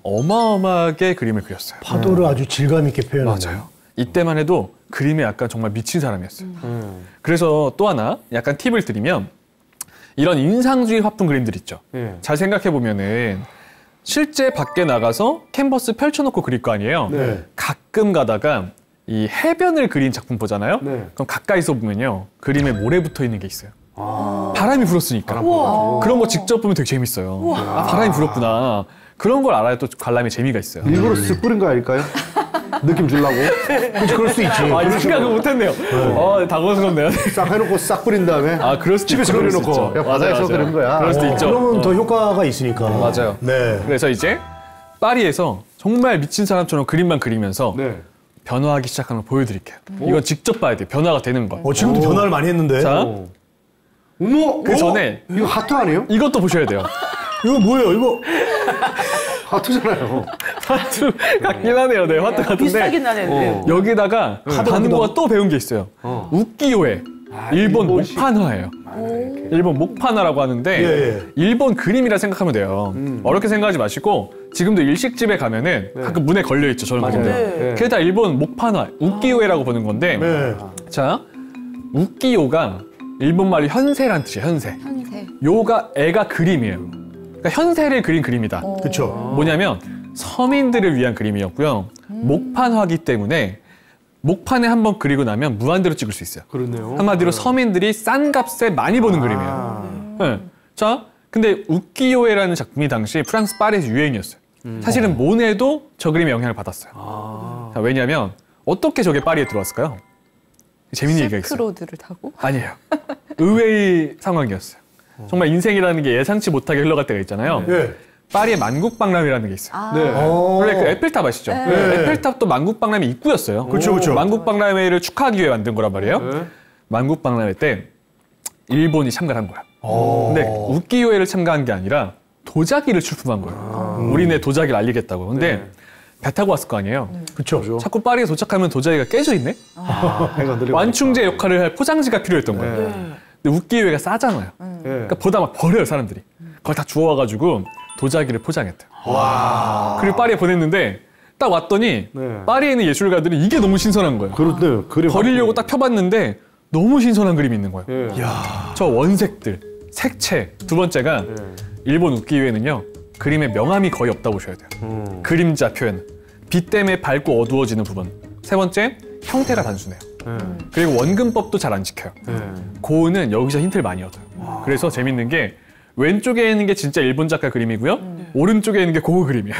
어마어마하게 그림을 그렸어요. 파도를 아주 질감 있게 표현하네요. 맞아요. 이때만 해도 그림에 약간 정말 미친 사람이었어요. 그래서 또 하나 약간 팁을 드리면 이런 인상주의 화풍 그림들 있죠. 잘 생각해 보면은 실제 밖에 나가서 캔버스 펼쳐놓고 그릴 거 아니에요. 가끔 가다가 이 해변을 그린 작품 보잖아요. 그럼 가까이서 보면요 그림에 모래 붙어 있는 게 있어요. 바람이 불었으니까. 그런 거 직접 보면 되게 재밌어요. 아, 바람이 불었구나. 그런 걸 알아야 또 관람에 재미가 있어요. 일부러 쓱 뿌린 거 아닐까요? 느낌 주려고? 그렇지, 그럴 수 있지. 아, 이 생각을 못했네요. 당황스럽네요. 싹 해놓고 싹 뿌린 다음에 그럴 수도 집에서 그려놓고 야, 바다에서 그런 거야. 그럴 수도 있죠. 그러면 더 효과가 있으니까. 맞아요. 네. 그래서 이제 파리에서 정말 미친 사람처럼 그림만 그리면서 변화하기 시작하는 걸 보여드릴게요. 이건 직접 봐야 돼요. 변화가 되는 걸. 지금도 변화를 많이 했는데. 자, 어머! 그 전에 이거 하트 아니에요? 이것도 보셔야 돼요. 이거 뭐예요? 이거 하트잖아요. 화투 같긴 하네요. 네, 화투 같은데. 비슷하긴 하네요. 여기다가 반고가 또 배운 게 있어요. 우키요에. 일본 목판화예요. 일본 목판화라고 하는데 일본 그림이라 생각하면 돼요. 어렵게 생각하지 마시고 지금도 일식집에 가면은 가끔 문에 걸려있죠. 저런 그림들. 그게 다 일본 목판화, 우키요에라고 보는 건데 자, 우키요가 일본말로 현세란 뜻이에요. 현세. 요가 애가 그림이에요. 그러니까 현세를 그린 그림이다. 그렇죠. 뭐냐면 서민들을 위한 그림이었고요. 목판화기 때문에 목판에 한번 그리고 나면 무한대로 찍을 수 있어요. 그렇네요. 한마디로 서민들이 싼 값에 많이 보는 그림이에요. 네. 자, 근데 우키요에라는 작품이 당시 프랑스 파리에서 유행이었어요. 사실은 모네도 저 그림에 영향을 받았어요. 자, 왜냐하면 어떻게 저게 파리에 들어왔을까요? 재밌는 얘기가 있어요. 실크로드를 타고? 아니에요. 의외의 상황이었어요. 정말 인생이라는 게 예상치 못하게 흘러갈 때가 있잖아요. 파리에 만국박람회라는 게 있어요. 원래 그 에펠탑 아시죠? 에펠탑도 만국박람회 입구였어요. 그렇죠, 그렇죠. 만국박람회를 축하하기 위해 만든 거란 말이에요. 만국박람회 때 일본이 참가를 한 거야. 근데 우키요에를 참가한 게 아니라 도자기를 출품한 거예요. 우리네 도자기를 알리겠다고. 근데 배 타고 왔을 거 아니에요. 그렇죠. 자꾸 파리에 도착하면 도자기가 깨져 있네. 완충제 역할을 할 포장지가 필요했던 거예요. 근데 우키요에가 싸잖아요. 그러니까 보다 막 버려요 사람들이. 그걸 다 주워와가지고 도자기를 포장했대요. 그리고 파리에 보냈는데 딱 왔더니 파리에 있는 예술가들이 이게 너무 신선한 거예요. 그렇네요. 버리려고 딱 펴봤는데 너무 신선한 그림이 있는 거예요. 저 원색들, 색채. 두 번째가 일본 우키요에는요. 그림에 명암이 거의 없다고 보셔야 돼요. 그림자 표현. 빛 때문에 밝고 어두워지는 부분. 세 번째, 형태가 단순해요. 그리고 원근법도 잘 안 지켜요. 고은은 여기서 힌트를 많이 얻어요. 그래서 재밌는 게 왼쪽에 있는 게 진짜 일본 작가 그림이고요. 오른쪽에 있는 게 고흐 그림이에요.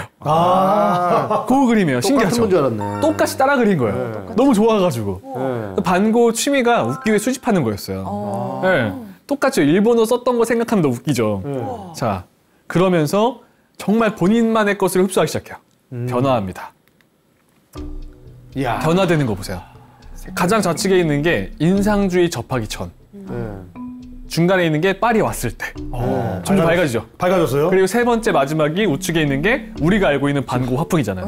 고흐 그림이에요. 신기하죠? 똑같은 건 줄 알았네. 똑같이 따라 그린 거예요. 너무 좋아가지고. 반고 취미가 우키요에 수집하는 거였어요. 네. 똑같죠. 일본어 썼던 거 생각하면 더 웃기죠. 자, 그러면서 정말 본인만의 것을 흡수하기 시작해요. 변화합니다. 변화되는 거 보세요. 가장 좌측에 있는 게 인상주의 접하기 전. 중간에 있는 게 파리 왔을 때. 점점 밝아지죠. 밝아졌어요. 그리고 세 번째 마지막이 우측에 있는 게 우리가 알고 있는 반고 화풍이잖아요.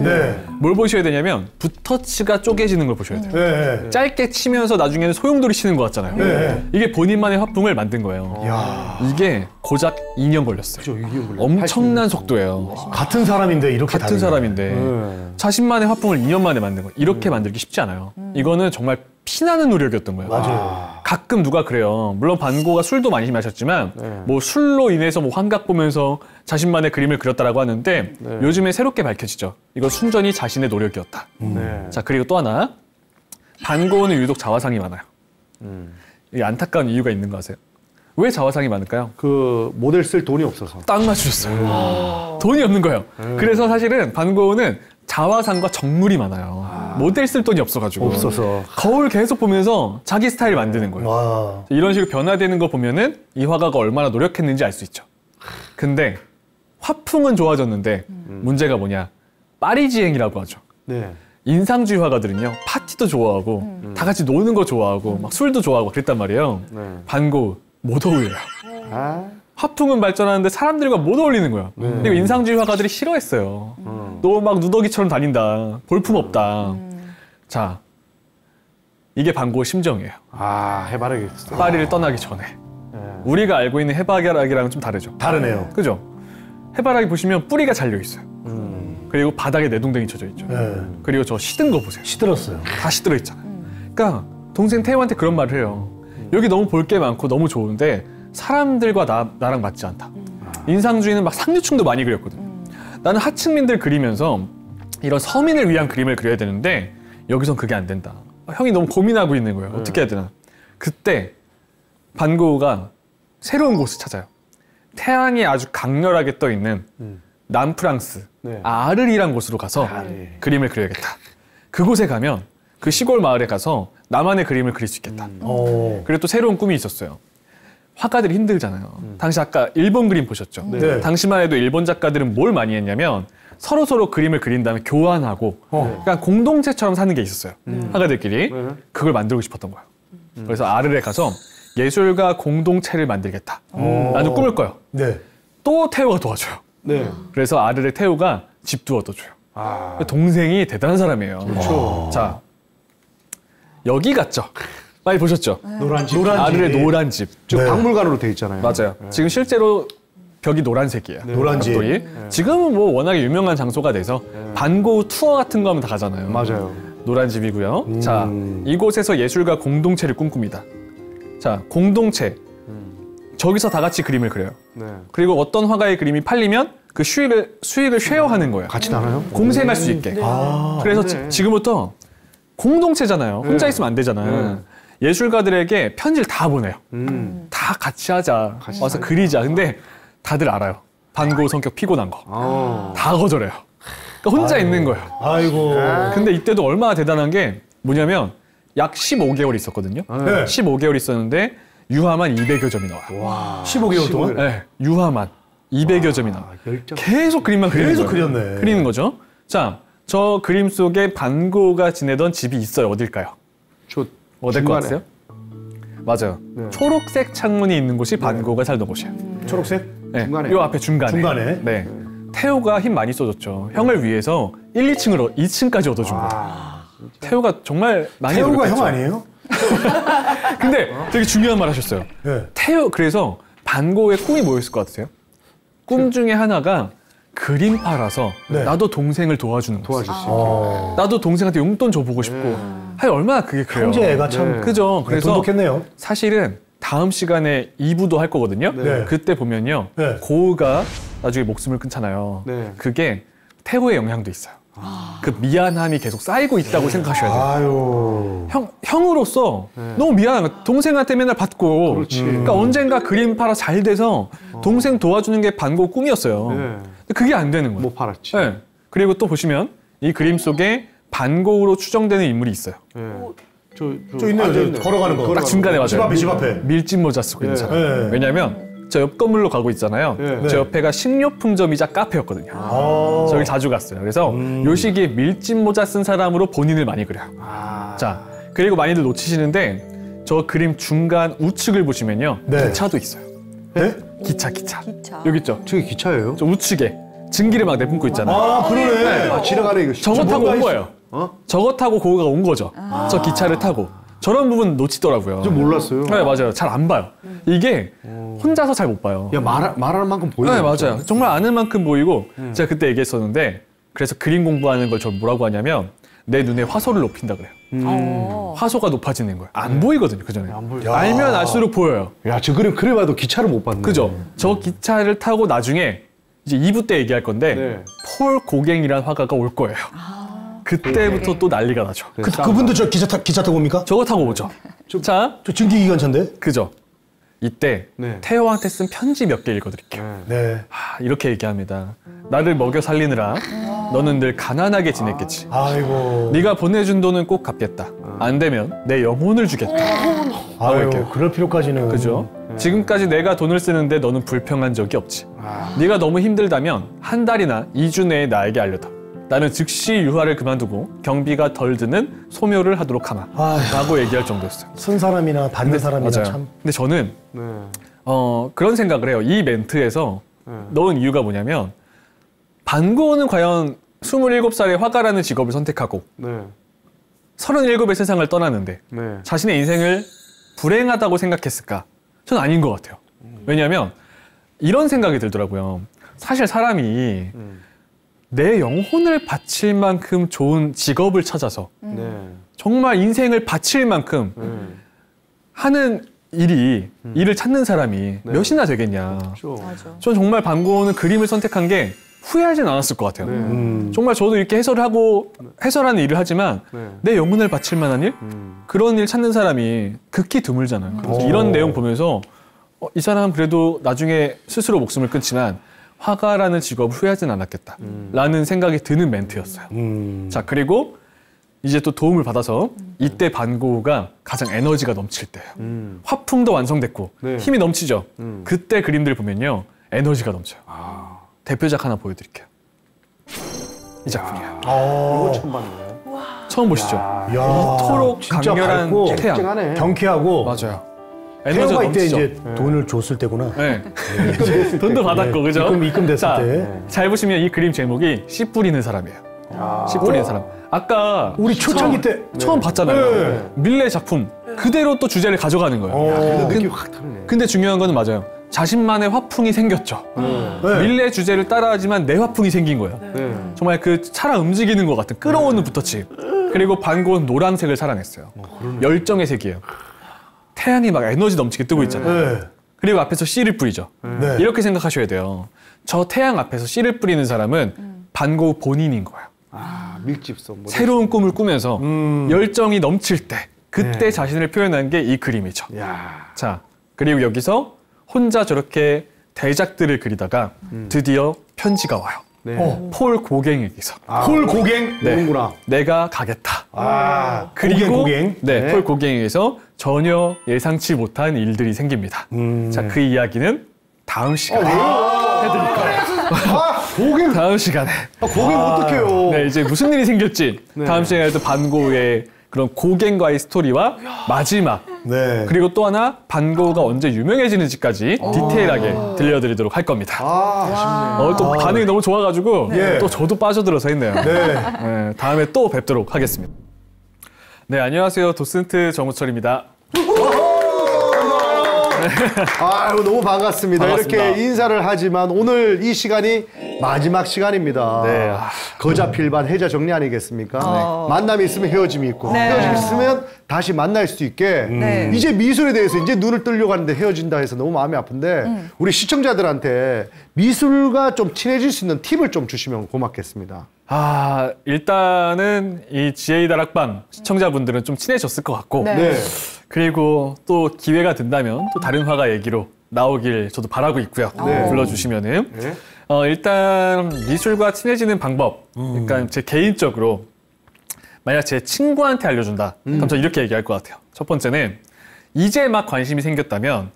뭘 보셔야 되냐면 붓터치가 쪼개지는 걸 보셔야 돼요. 짧게 치면서 나중에는 소용돌이 치는 것 같잖아요. 이게 본인만의 화풍을 만든 거예요. 이게 고작 2년 걸렸어요. 그렇죠, 2년 걸렸어요. 엄청난 속도예요. 같은 사람인데 이렇게 같은 사람인데 자신만의 화풍을 2년 만에 만든 거예요. 이렇게 만들기 쉽지 않아요. 이거는 정말 피나는 노력이었던 거예요. 맞아요. 가끔 누가 그래요. 물론 반고가 술도 많이 마셨지만 뭐 술로 인해서 뭐 환각 보면서 자신만의 그림을 그렸다라고 하는데 요즘에 새롭게 밝혀지죠. 이거 순전히 자신의 노력이었다. 자, 그리고 또 하나. 반고는 유독 자화상이 많아요. 이게 안타까운 이유가 있는 거 아세요? 왜 자화상이 많을까요? 그 모델 쓸 돈이 없어서. 딱 맞추셨어요. 돈이 없는 거예요. 그래서 사실은 반고는 자화상과 정물이 많아요. 모델 쓸 돈이 없어가지고. 없어서. 거울 계속 보면서 자기 스타일 만드는 거예요. 이런 식으로 변화되는 거 보면은 이 화가가 얼마나 노력했는지 알 수 있죠. 근데 화풍은 좋아졌는데 문제가 뭐냐? 파리지행이라고 하죠. 인상주의 화가들은요. 파티도 좋아하고 다 같이 노는 거 좋아하고 막 술도 좋아하고 그랬단 말이에요. 반고 못 어울려요. 화풍은 발전하는데 사람들과 못 어울리는 거야. 그리고 인상주의 화가들이 싫어했어요. 너 막 누더기처럼 다닌다. 볼품 없다. 자, 이게 반고의 심정이에요. 해봐야겠어요. 파리를 떠나기 전에. 우리가 알고 있는 해바라기랑은 좀 다르죠. 다르네요. 그죠? 해바라기 보시면 뿌리가 잘려 있어요. 그리고 바닥에 내동댕이 쳐져 있죠. 그리고 저 시든 거 보세요. 시들었어요. 다 시들어 있잖아요. 그러니까 동생 태호한테 그런 말을 해요. 여기 너무 볼 게 많고 너무 좋은데 사람들과 나랑 맞지 않다. 인상주의는 막 상류층도 많이 그렸거든. 나는 하층민들 그리면서 이런 서민을 위한 그림을 그려야 되는데 여기선 그게 안 된다. 형이 너무 고민하고 있는 거예요. 어떻게 해야 되나. 그때 반 고흐가 새로운 곳을 찾아요. 태양이 아주 강렬하게 떠 있는 남프랑스 아르리란 곳으로 가서 그림을 그려야겠다. 그곳에 가면 그 시골 마을에 가서 나만의 그림을 그릴 수 있겠다. 그리고 또 새로운 꿈이 있었어요. 화가들이 힘들잖아요. 당시 아까 일본 그림 보셨죠? 당시만 해도 일본 작가들은 뭘 많이 했냐면 서로 그림을 그린 다음에 교환하고 그러니까 공동체처럼 사는 게 있었어요. 화가들끼리. 그걸 만들고 싶었던 거예요. 그래서 아르레 가서 예술가 공동체를 만들겠다. 나는 꿈을 꿔요. 또 태호가 도와줘요. 그래서 아르레 태호가 집도 얻어줘요. 동생이 대단한 사람이에요. 자, 여기 같죠? 많이 보셨죠? 노란 집. 아르레 노란 집. 박물관으로 돼 있잖아요. 맞아요. 지금 실제로 벽이 노란색이에요. 노란 집. 지금은 뭐 워낙에 유명한 장소가 돼서 반 고흐 투어 같은 거 하면 다 가잖아요. 맞아요. 노란 집이고요. 자, 이곳에서 예술가 공동체를 꿈꿉니다. 자, 공동체. 저기서 다 같이 그림을 그려요. 그리고 어떤 화가의 그림이 팔리면 그 수익을 쉐어하는 거예요. 같이 나눠요? 공생할 수 있게. 그래서 지금부터 공동체잖아요. 혼자 있으면 안 되잖아요. 예술가들에게 편지를 다 보내요. 다 같이 하자. 와서 그리자. 근데 다들 알아요. 반 고흐 성격 피곤한 거. 다 거절해요. 그러니까 혼자 있는 거예요. 아이고. 근데 이때도 얼마나 대단한 게 뭐냐면 약 15개월 있었거든요. 15개월 있었는데 유화만 200여 점이 나와요. 15개월 동안? 네, 유화만 200여 점이 나와요. 계속 그림만 계속 그리는 그리는 거죠. 자, 저 그림 속에 반 고흐가 지내던 집이 있어요. 어딜까요? 어딜 것 같으세요? 맞아요. 초록색 창문이 있는 곳이 반 고흐가 살던 곳이에요. 초록색? 네, 요 앞에 중간에. 네. 태호가 힘 많이 써줬죠. 형을 위해서 1, 2층으로 2층까지 얻어준 거예요. 태호가 정말 많이 태호가 노력했죠. 형 아니에요? 근데 되게 중요한 말 하셨어요. 태호, 그래서 반 고흐의 꿈이 뭐였을 것 같으세요? 꿈 중에 하나가 그림 팔아서 나도 동생을 도와주는 거예요. 나도 동생한테 용돈 줘보고 싶고. 얼마나 그게 그래요. 형제 애가 참 그죠. 그래서 돈독했네요. 사실은 다음 시간에 2부도 할 거거든요. 그때 보면요. 고흐가 나중에 목숨을 끊잖아요. 그게 태호의 영향도 있어요. 그 미안함이 계속 쌓이고 있다고 생각하셔야 돼요. 형으로서 너무 미안한 거야. 동생한테 맨날 받고. 그러니까 언젠가 그림 팔아 잘 돼서 동생 도와주는 게 반 고흐 꿈이었어요. 근데 그게 안 되는 거예요. 못 팔았지. 그리고 또 보시면 이 그림 속에 반 고흐로 추정되는 인물이 있어요. 저 있네요. 걸어가는 거. 딱 중간에 맞아요. 집 앞에. 밀짚 모자 쓰고 있는 사람. 왜냐면 저 옆 건물로 가고 있잖아요. 저 옆에가 식료품점이자 카페였거든요. 저기 자주 갔어요. 그래서 요 시기에 밀짚 모자 쓴 사람으로 본인을 많이 그려요. 자, 그리고 많이들 놓치시는데 저 그림 중간 우측을 보시면요. 기차도 있어요. 기차. 여기 있죠? 저게 기차예요? 저 우측에 증기를 막 내뿜고 있잖아요. 그러네. 지나가는 이거. 저거 타고 온 거예요. 저거 타고 고흐가 온 거죠. 저 기차를 타고. 저런 부분 놓치더라고요. 좀 몰랐어요. 네, 맞아요. 잘 안 봐요. 이게 혼자서 잘 못 봐요. 말하는 만큼 보이는 네, 맞아요. 정말 아는 만큼 보이고 제가 그때 얘기했었는데 그래서 그림 공부하는 걸 저 뭐라고 하냐면 내 눈에 화소를 높인다 그래요. 화소가 높아지는 거예요. 안 보이거든요, 그전에. 알면 알수록 보여요. 야, 저 그래 봐도 기차를 못 봤네. 그죠? 저 기차를 타고 나중에 이제 2부 때 얘기할 건데 폴 고갱이라는 화가가 올 거예요. 그때부터 또 난리가 나죠. 그분도 저 기차 타고 옵니까? 저거 타고 오죠. 자, 저 증기기관차인데? 그죠? 이때 태호한테 쓴 편지 몇 개 읽어드릴게요. 이렇게 얘기합니다. 나를 먹여 살리느라 너는 늘 가난하게 지냈겠지. 아이고. 네가 보내준 돈은 꼭 갚겠다. 안 되면 내 영혼을 주겠다. 아이고, 그럴 필요까지는. 그죠? 지금까지 내가 돈을 쓰는데 너는 불평한 적이 없지. 네가 너무 힘들다면 한 달이나 2주 내에 나에게 알려다. 나는 즉시 유화를 그만두고 경비가 덜 드는 소묘를 하도록 하마. 라고 얘기할 정도였어요. 쓴 사람이나 받는 사람이나 맞아요. 참. 근데 저는 그런 생각을 해요. 이 멘트에서 넣은 이유가 뭐냐면 반 고흐는 과연 27살의 화가라는 직업을 선택하고 37의 세상을 떠났는데 자신의 인생을 불행하다고 생각했을까? 저는 아닌 것 같아요. 왜냐하면 이런 생각이 들더라고요. 사실 사람이 내 영혼을 바칠 만큼 좋은 직업을 찾아서 정말 인생을 바칠 만큼 하는 일을 찾는 사람이 몇이나 되겠냐. 전 정말 반고는 그림을 선택한 게 후회하진 않았을 것 같아요. 정말 저도 이렇게 해설하는 일을 하지만 내 영혼을 바칠 만한 일? 그런 일 찾는 사람이 극히 드물잖아요. 그래서 이런 내용 보면서 이 사람은 그래도 나중에 스스로 목숨을 끊지만 화가라는 직업을 후회하진 않았겠다 라는 생각이 드는 멘트였어요. 자, 그리고 이제 또 도움을 받아서 이때 반고흐가 가장 에너지가 넘칠 때예요. 화풍도 완성됐고 힘이 넘치죠. 그때 그림들 보면요 에너지가 넘쳐요. 대표작 하나 보여드릴게요. 이 작품이에요. 이거 처음 봤네. 처음 보시죠. 이토록 강렬한 태양. 경쾌하고. 맞아요. 에너지가 태호가 이때 이제 돈을 줬을 때구나. 네. 돈도 받았고, 그죠? 입금됐을 때. 잘 보시면 이 그림 제목이 씨 뿌리는 사람이에요. 씨 뿌리는 사람. 아까 우리 초창기 때 처음 봤잖아요. 밀레 작품 그대로 또 주제를 가져가는 거예요. 느낌이 확 다르네. 근데 중요한 거는 맞아요. 자신만의 화풍이 생겼죠. 밀레 주제를 따라하지만 내 화풍이 생긴 거예요. 정말 그 차라 움직이는 것 같은 끌어오는 붓터치. 그리고 반고는 노란색을 살아냈어요. 열정의 색이에요. 태양이 막 에너지 넘치게 뜨고 있잖아요. 그리고 앞에서 씨를 뿌리죠. 이렇게 생각하셔야 돼요. 저 태양 앞에서 씨를 뿌리는 사람은 반고흐 본인인 거예요. 밀집성. 새로운 꿈을 꾸면서 열정이 넘칠 때 그때 자신을 표현한 게 이 그림이죠. 자, 그리고 여기서 혼자 저렇게 대작들을 그리다가 드디어 편지가 와요. 폴 고갱에게서. 폴 고갱? 모르는구나. 내가 가겠다. 그리고 고갱? 폴 고갱에게서 전혀 예상치 못한 일들이 생깁니다. 자, 그 이야기는 다음 시간에 해드릴 거예요. 고갱. 다음 시간에. 고갱 어떡해요. 네, 이제 무슨 일이 생길지 다음 시간에 또 반고흐의 그런 고갱과의 스토리와 마지막 그리고 또 하나 반고흐가 언제 유명해지는지까지 디테일하게 들려드리도록 할 겁니다. 아쉽네요. 또 반응이 너무 좋아가지고 또 저도 빠져들어서 했네요. 네, 다음에 또 뵙도록 하겠습니다. 네, 안녕하세요. 도슨트 정우철입니다. 아유, 너무 반갑습니다. 이렇게 인사를 하지만 오늘 이 시간이 마지막 시간입니다. 네. 거자 필반 해자 정리 아니겠습니까? 만남이 있으면 헤어짐이 있고 헤어짐이 있으면 다시 만날 수 있게 이제 미술에 대해서 이제 눈을 뜨려고 하는데 헤어진다 해서 너무 마음이 아픈데 우리 시청자들한테 미술과 좀 친해질 수 있는 팁을 좀 주시면 고맙겠습니다. 일단은 이 GA 다락방 시청자분들은 좀 친해졌을 것 같고 그리고 또 기회가 된다면 또 다른 화가 얘기로 나오길 저도 바라고 있고요. 불러주시면은 일단 미술과 친해지는 방법 그러니까 제 개인적으로 만약 제 친구한테 알려준다 그럼 저 이렇게 얘기할 것 같아요. 첫 번째는 이제 막 관심이 생겼다면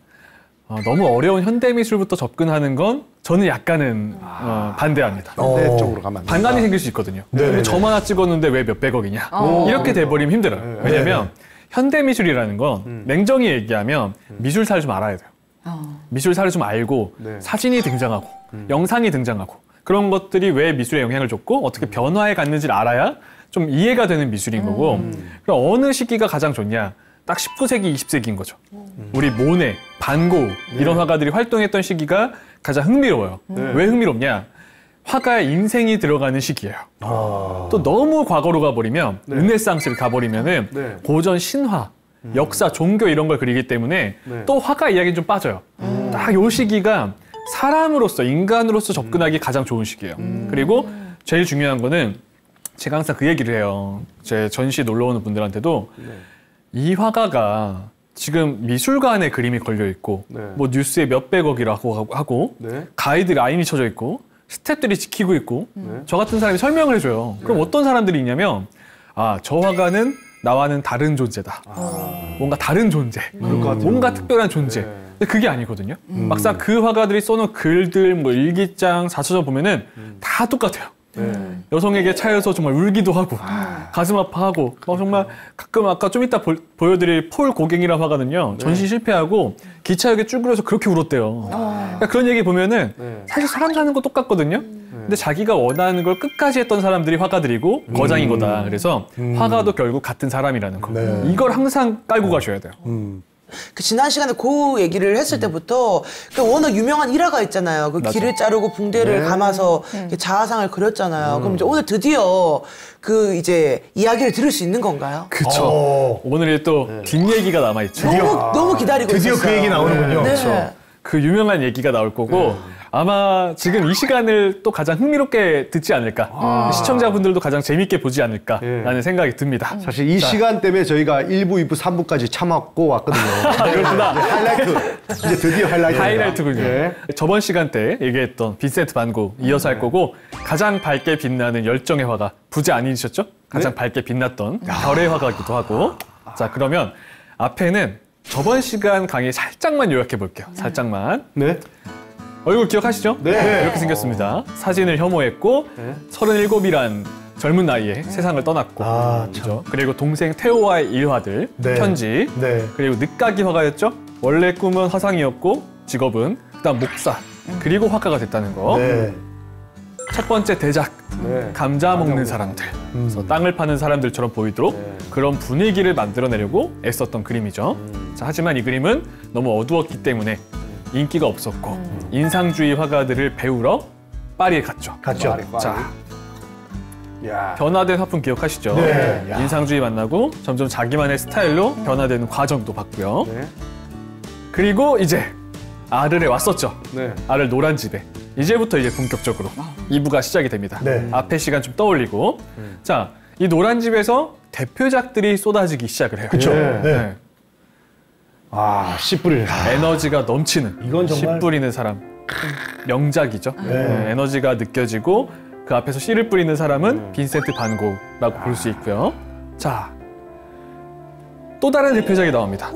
너무 어려운 현대미술부터 접근하는 건 저는 약간은 반대합니다. 반대쪽으로 가면 안 된다. 반감이 생길 수 있거든요. 점 하나 찍었는데 왜 몇백억이냐. 이렇게 돼버리면 힘들어요. 왜냐면 현대미술이라는 건 냉정히 얘기하면 미술사를 좀 알아야 돼요. 미술사를 좀 알고 사진이 등장하고 영상이 등장하고 그런 것들이 왜 미술에 영향을 줬고 어떻게 변화해 갔는지를 알아야 좀 이해가 되는 미술인 거고 그럼 어느 시기가 가장 좋냐. 딱 19세기, 20세기인 거죠. 우리 모네, 반고흐 이런 화가들이 활동했던 시기가 가장 흥미로워요. 왜 흥미롭냐? 화가의 인생이 들어가는 시기예요. 또 너무 과거로 가버리면 르네상스를 가버리면은 고전 신화, 역사, 종교 이런 걸 그리기 때문에 또 화가 이야기는 좀 빠져요. 딱 요 시기가 사람으로서, 인간으로서 접근하기 가장 좋은 시기예요. 그리고 제일 중요한 거는 제가 항상 그 얘기를 해요. 제 전시에 놀러 오는 분들한테도 이 화가가 지금 미술관에 그림이 걸려있고 뭐 뉴스에 몇백억이라고 하고 가이드 라인이 쳐져 있고 스태프들이 지키고 있고 저 같은 사람이 설명을 해줘요. 그럼 어떤 사람들이 있냐면 저 화가는 나와는 다른 존재다. 뭔가 다른 존재, 뭔가 특별한 존재. 근데 그게 아니거든요. 막상 그 화가들이 써놓은 글들, 뭐 일기장, 자서전 보면은 다 똑같아요. 여성에게 차여서 정말 울기도 하고 가슴 아파하고 정말 가끔 아까 좀 이따 보여드릴 폴 고갱이라는 화가는요 전시 실패하고 기차역에 쭈그려서 그렇게 울었대요. 그러니까 그런 얘기 보면은 사실 사람 사는 거 똑같거든요. 근데 자기가 원하는 걸 끝까지 했던 사람들이 화가들이고 거장인 거다. 그래서 화가도 결국 같은 사람이라는 거. 이걸 항상 깔고 가셔야 돼요. 그 지난 시간에 그 얘기를 했을 때부터 그 워낙 유명한 일화가 있잖아요. 그 길을 자르고 붕대를 감아서 자화상을 그렸잖아요. 그럼 이제 오늘 드디어 그 이제 이야기를 들을 수 있는 건가요? 그쵸. 오늘이 또 뒷얘기가 남아있죠. 너무 기다리고 드디어 있었어요. 그 얘기 나오는군요. 네. 그렇죠. 그 유명한 얘기가 나올 거고 아마 지금 이 시간을 또 가장 흥미롭게 듣지 않을까. 시청자분들도 가장 재밌게 보지 않을까라는 생각이 듭니다. 사실 이 시간 때문에 저희가 1부, 2부, 3부까지 참았고 왔거든요. 그렇구나. 이제 하이라이트. 이제 드디어 하이라이트군요. 네. 저번 시간 때 얘기했던 빈센트 반 고흐 이어서 할 거고 가장 밝게 빛나는 열정의 화가 부제 아니셨죠? 가장 밝게 빛났던 별의 화가기도 하고. 자, 그러면 앞에는 저번 시간 강의 살짝만 요약해 볼게요. 살짝만. 네. 얼굴 기억하시죠? 네. 이렇게 생겼습니다. 사진을 혐오했고 37이란 젊은 나이에 세상을 떠났고 그죠? 그리고 동생 테오와의 일화들, 편지, 그리고 늦가기 화가였죠? 원래 꿈은 화상이었고 직업은 그다음 목사, 그리고 화가가 됐다는 거. 첫 번째 대작, 감자 먹는 사람들. 그래서 땅을 파는 사람들처럼 보이도록 그런 분위기를 만들어내려고 애썼던 그림이죠. 자, 하지만 이 그림은 너무 어두웠기 때문에 인기가 없었고 인상주의 화가들을 배우러 파리에 갔죠. 자, 변화된 화풍 기억하시죠? 인상주의 만나고 점점 자기만의 스타일로 변화되는 과정도 봤고요. 그리고 이제 아르에 왔었죠. 아르 노란 집에. 이제부터 이제 본격적으로 2부가 시작이 됩니다. 앞에 시간 좀 떠올리고. 자, 이 노란 집에서 대표작들이 쏟아지기 시작을 해요. 그렇죠. 씨 뿌리는 에너지가 넘치는, 이건 정말 씨 뿌리는 사람. 명작이죠. 에너지가 느껴지고 그 앞에서 씨를 뿌리는 사람은 빈센트 반 고흐라고 볼 수 있고요. 자, 또 다른 대표작이 나옵니다.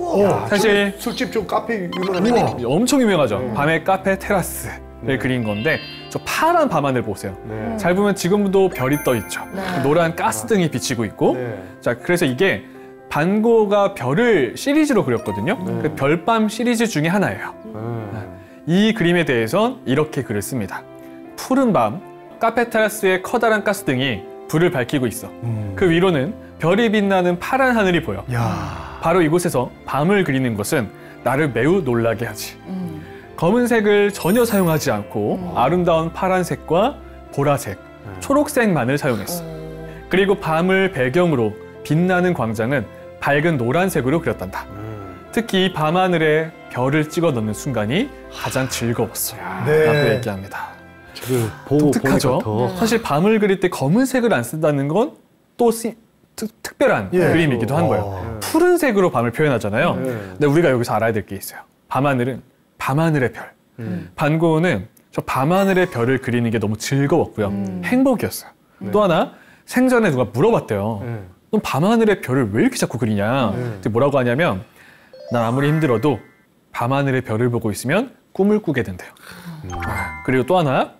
사실 술집 쪽 카페 유명한 엄청 유명하죠. 밤의 카페 테라스를 그린 건데 저 파란 밤하늘 보세요. 잘 보면 지금도 별이 떠 있죠. 노란 가스등이 비치고 있고. 자, 그래서 이게 반 고흐가 별을 시리즈로 그렸거든요. 그 별밤 시리즈 중에 하나예요. 이 그림에 대해선 이렇게 글을 씁니다. 푸른 밤, 카페 테라스의 커다란 가스등이 불을 밝히고 있어. 그 위로는 별이 빛나는 파란 하늘이 보여. 바로 이곳에서 밤을 그리는 것은 나를 매우 놀라게 하지. 검은색을 전혀 사용하지 않고 아름다운 파란색과 보라색, 초록색만을 사용했어. 그리고 밤을 배경으로 빛나는 광장은 밝은 노란색으로 그렸단다. 특히 이 밤하늘에 별을 찍어 넣는 순간이 가장 즐거웠어. 라고 얘기합니다. 독특하죠? 사실 밤을 그릴 때 검은색을 안 쓴다는 건 또 특별한 그림이기도 한 거예요. 푸른색으로 밤을 표현하잖아요. 근데 우리가 여기서 알아야 될 게 있어요. 밤하늘은 밤하늘의 별. 반 고흐는 저 밤하늘의 별을 그리는 게 너무 즐거웠고요. 행복이었어요. 또 하나 생전에 누가 물어봤대요. 넌 밤하늘의 별을 왜 이렇게 자꾸 그리냐? 뭐라고 하냐면 난 아무리 힘들어도 밤하늘의 별을 보고 있으면 꿈을 꾸게 된대요. 그리고 또 하나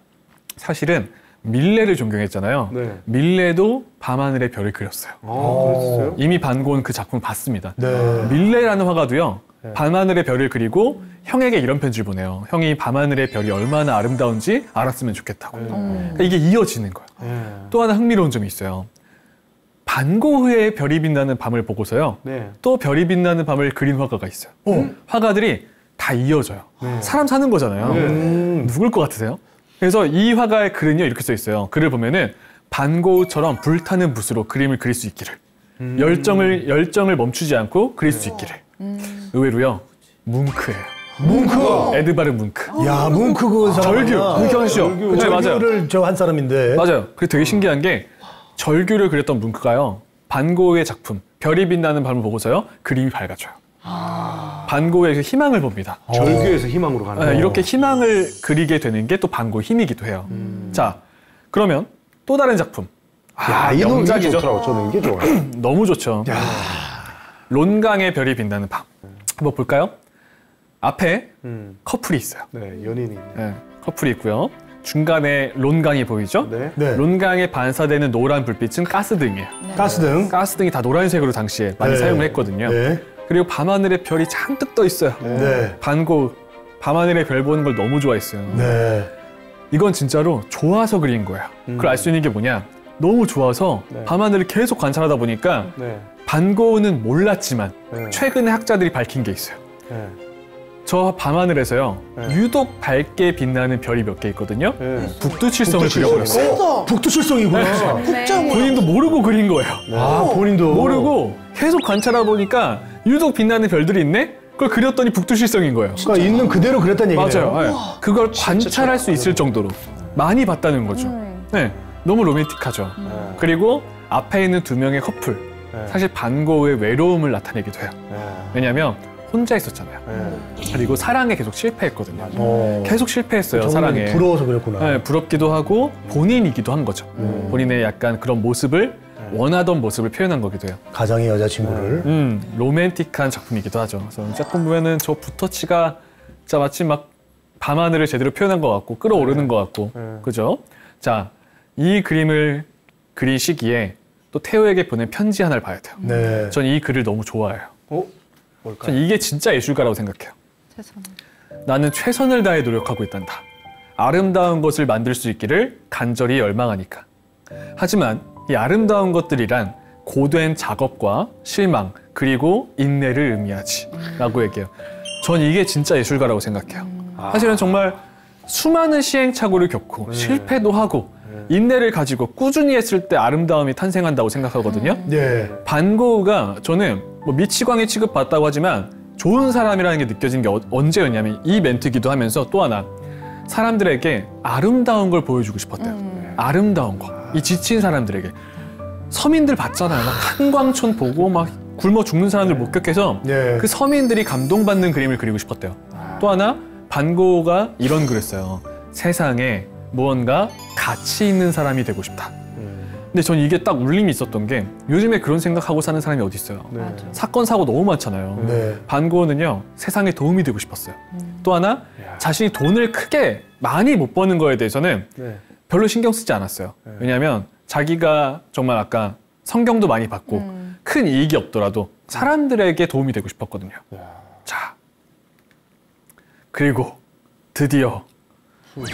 사실은 밀레를 존경했잖아요. 밀레도 밤하늘의 별을 그렸어요. 그랬어요? 이미 반 고흐는 그 작품을 봤습니다. 밀레라는 화가도요. 밤하늘의 별을 그리고 형에게 이런 편지를 보내요. 형이 밤하늘의 별이 얼마나 아름다운지 알았으면 좋겠다고. 그러니까 이게 이어지는 거예요. 또 하나 흥미로운 점이 있어요. 반 고흐의 별이 빛나는 밤을 보고서요. 또 별이 빛나는 밤을 그린 화가가 있어요. 화가들이 다 이어져요. 사람 사는 거잖아요. 누굴 것 같으세요? 그래서 이 화가의 글은요 이렇게 써 있어요. 글을 보면은 반 고흐처럼 불타는 붓으로 그림을 그릴 수 있기를, 열정을 멈추지 않고 그릴 수 있기를. 의외로요 뭉크예요. 뭉크. 에드바르 뭉크. 야, 뭉크 그 사람. 절규. 기억하시죠? 네, 맞아요. 절규를 저 한 사람인데. 맞아요. 그게 되게 신기한 게 절규를 그렸던 뭉크가요. 반 고흐의 작품 별이 빛나는 밤을 보고서요 그림이 밝아져요. 반 고흐에서 희망을 봅니다. 절규에서 희망으로 가는 네, 이렇게 희망을 그리게 되는 게 또 반 고흐의 힘이기도 해요. 자, 그러면 또 다른 작품. 이 명작이죠. 좋더라고. 저는 이게 좋아요. 너무 좋죠. 론강의 별이 빛나는 밤. 한번 볼까요? 앞에 커플이 있어요. 연인이. 커플이 있고요. 중간에 론강이 보이죠? 론강에 반사되는 노란 불빛은 가스등이에요. 가스등이 다 노란색으로 당시에 많이 사용을 했거든요. 그리고 밤하늘에 별이 잔뜩 떠 있어요. 반 고흐 밤하늘에 별 보는 걸 너무 좋아했어요. 이건 진짜로 좋아서 그린 거예요. 그걸 알 수 있는 게 뭐냐? 너무 좋아서 밤하늘을 계속 관찰하다 보니까 반 고흐는 몰랐지만 최근에 학자들이 밝힌 게 있어요. 저 밤하늘에서요 유독 밝게 빛나는 별이 몇 개 있거든요. 북두칠성을 그려버렸어요. 북두칠성이구나. 본인도 모르고 그린 거예요. 본인도 모르고 계속 관찰하다 보니까 유독 빛나는 별들이 있네? 그걸 그렸더니 북두칠성인 거예요. 그러니까 있는 그대로 그렸다는 얘기네요. 맞아요. 네. 그걸 관찰할 수 있을 정도로 많이 봤다는 거죠. 네, 너무 로맨틱하죠. 그리고 앞에 있는 두 명의 커플, 사실 반 고흐의 외로움을 나타내기도 해요. 왜냐하면 혼자 있었잖아요. 그리고 사랑에 계속 실패했거든요. 계속 실패했어요, 사랑에. 부러워서 그랬구나. 네, 부럽기도 하고 본인이기도 한 거죠. 본인의 약간 그런 모습을 원하던 모습을 표현한 거기도 해요. 가장의 여자친구를. 로맨틱한 작품이기도 하죠. 그래서 이 작품 보면은 저 붓터치가 진짜 마치 막 밤하늘을 제대로 표현한 것 같고 끌어오르는 것 같고, 그죠? 자, 이 그림을 그린 시기에 또 태호에게 보낸 편지 하나를 봐야 돼요. 네. 전 이 글을 너무 좋아해요. 뭘까요? 전 이게 진짜 예술가라고 생각해요. 나는 최선을 다해 노력하고 있단다. 아름다운 것을 만들 수 있기를 간절히 열망하니까. 하지만 이 아름다운 것들이란 고된 작업과 실망 그리고 인내를 의미하지 라고 얘기해요. 전 이게 진짜 예술가라고 생각해요. 사실은 정말 수많은 시행착오를 겪고 실패도 하고 인내를 가지고 꾸준히 했을 때 아름다움이 탄생한다고 생각하거든요. 반 고흐가 저는 뭐 미치광이 취급받았다고 하지만 좋은 사람이라는 게 느껴진 게 언제였냐면 이 멘트기도 하면서 또 하나 사람들에게 아름다운 걸 보여주고 싶었대요. 아름다운 거. 이 지친 사람들에게. 서민들 봤잖아요. 막 한광촌 보고 막 굶어 죽는 사람들 목격해서 그 서민들이 감동받는 그림을 그리고 싶었대요. 또 하나 반 고흐가 이런 글을 써요. 세상에 무언가 가치 있는 사람이 되고 싶다. 근데 전 이게 딱 울림이 있었던 게 요즘에 그런 생각하고 사는 사람이 어디 있어요. 사건 사고 너무 많잖아요. 반 고흐는요 세상에 도움이 되고 싶었어요. 또 하나 자신이 돈을 크게 많이 못 버는 거에 대해서는 별로 신경 쓰지 않았어요. 왜냐하면 자기가 정말 아까 성경도 많이 받고 큰 이익이 없더라도 사람들에게 도움이 되고 싶었거든요. 자, 그리고 드디어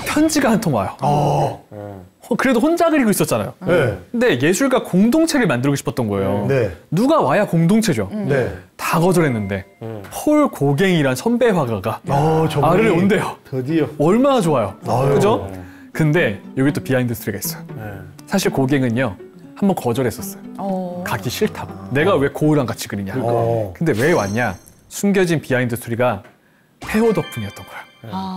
편지가 한 통 와요. 그래도 혼자 그리고 있었잖아요. 근데 예술가 공동체를 만들고 싶었던 거예요. 누가 와야 공동체죠. 다 거절했는데 폴 고갱이란 선배 화가가 알을 온대요. 드디어. 얼마나 좋아요. 그죠? 근데 여기 또 비하인드 스토리가 있어요. 사실 고갱은요 한번 거절했었어요. 가기 싫다고. 내가 왜 고흐랑 같이 그리냐. 근데 왜 왔냐? 숨겨진 비하인드 스토리가 태호 덕분이었던 거야.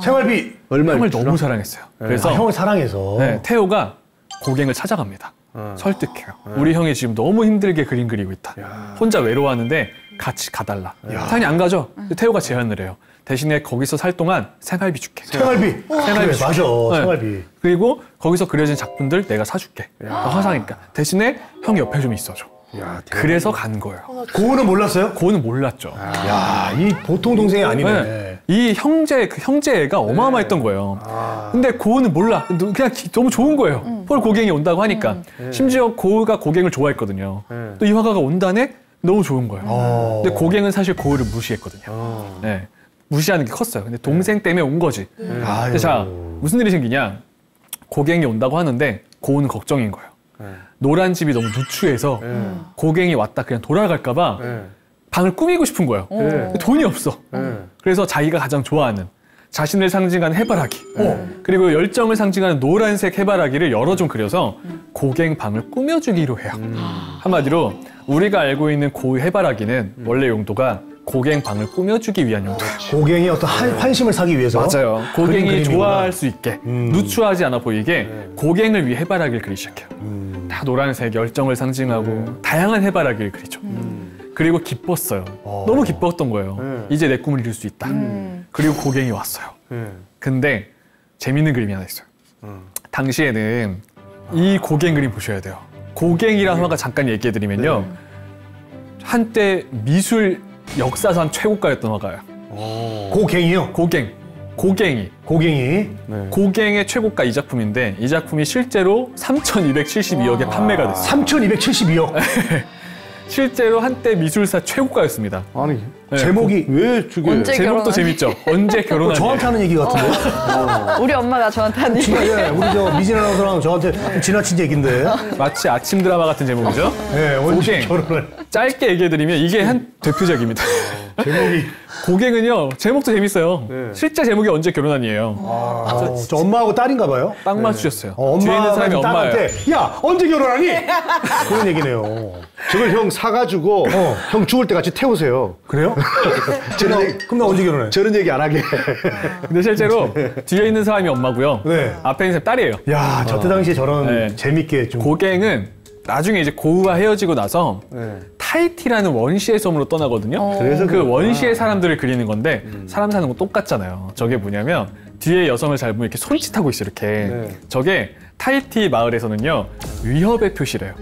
생활비 형을 너무 사랑했어요. 그래서 형을 사랑해서 태호가 고갱을 찾아갑니다. 설득해요. 우리 형이 지금 너무 힘들게 그림 그리고 있다. 혼자 외로워하는데 같이 가달라. 당연히 안 가죠. 태호가 제안을 해요. 대신에 거기서 살 동안 생활비 줄게. 생활비 생활비 줄게. 맞아. 생활비. 그리고 거기서 그려진 작품들 내가 사줄게. 화상이니까. 대신에 형 옆에 좀 있어줘. 그래서 간 거예요. 고흐는 몰랐어요? 고흐는 몰랐죠. 야, 이 보통 동생이 아니네. 이 형제애가 어마어마했던 거예요. 근데 고흐는 몰라. 그냥 너무 좋은 거예요. 폴 고갱이 온다고 하니까. 심지어 고흐가 고갱을 좋아했거든요. 또 이 화가가 온다네? 너무 좋은 거예요. 근데 고갱은 사실 고흐를 무시했거든요. 네. 무시하는 게 컸어요. 근데 동생 때문에 온 거지. 근데 자, 무슨 일이 생기냐. 고갱이 온다고 하는데 고흐는 걱정인 거예요. 노란 집이 너무 누추해서 고갱이 왔다 그냥 돌아갈까 봐 방을 꾸미고 싶은 거예요. 돈이 없어. 그래서 자기가 가장 좋아하는 자신을 상징하는 해바라기 그리고 열정을 상징하는 노란색 해바라기를 여러 좀 그려서 고갱 방을 꾸며주기로 해요. 한마디로 우리가 알고 있는 고흐 해바라기는 원래 용도가 고갱 방을 꾸며주기 위한 용도예요. 고갱이 어떤 환심을 사기 위해서? 맞아요. 고갱이 좋아할 수 있게 누추하지 않아 보이게 고갱을 위해 해바라기를 그리기 시작해요. 다 노란색 열정을 상징하고 다양한 해바라기를 그리죠. 그리고 기뻤어요. 너무 기뻤던 거예요. 이제 내 꿈을 이룰 수 있다. 그리고 고갱이 왔어요. 근데 재밌는 그림이 하나 있어요. 당시에는 이 고갱 그림 보셔야 돼요. 고갱이라는 화가 잠깐 얘기해드리면요. 한때 미술 역사상 최고가였던 화가예요. 고갱이요? 고갱이. 고갱의 최고가 이 작품인데 이 작품이 실제로 3,272억에 판매가 됐어요. 3,272억? 실제로 한때 미술사 최고가였습니다. 아니 네, 제목이 왜 죽여요? 언제 제목도 결혼하니? 재밌죠. 언제 결혼하니? 저한테 하는 얘기 같은데? 우리 엄마가 저한테 하는 얘기. 예, 우리 저 미진 아나운서랑 저한테 좀 지나친 얘기인데. 마치 아침 드라마 같은 제목이죠. 네, 언제 고갱. 결혼을. 짧게 얘기해드리면 이게 한 대표작입니다. 제목이. 고갱은요, 제목도 재밌어요. 네. 실제 제목이 언제 결혼하니에요. 저 엄마하고 딸인가 봐요? 딱 맞추셨어요. 엄마가 뒤에 있는 사람이 엄마예요. 딸한테 야 언제 결혼하니? 그런 얘기네요. 저걸 형 사가지고 형 죽을 때같이 태우세요. 그래요? 저런 얘기, 그럼 나 언제 결혼해? 저런 얘기 안 하게. 근데 실제로 뒤에 있는 사람이 엄마고요. 네. 앞에 있는 사람이 딸이에요. 야, 저 때 당시에 저런 네. 재밌게 좀. 고갱은 나중에 이제 고우와 헤어지고 나서 타이티라는 원시의 섬으로 떠나거든요. 그래서 그 원시의 사람들을 그리는 건데 사람 사는 거 똑같잖아요. 저게 뭐냐면 뒤에 여성을 잘 보면 이렇게 손짓하고 있어요. 이렇게. 저게 타이티 마을에서는요 위협의 표시래요.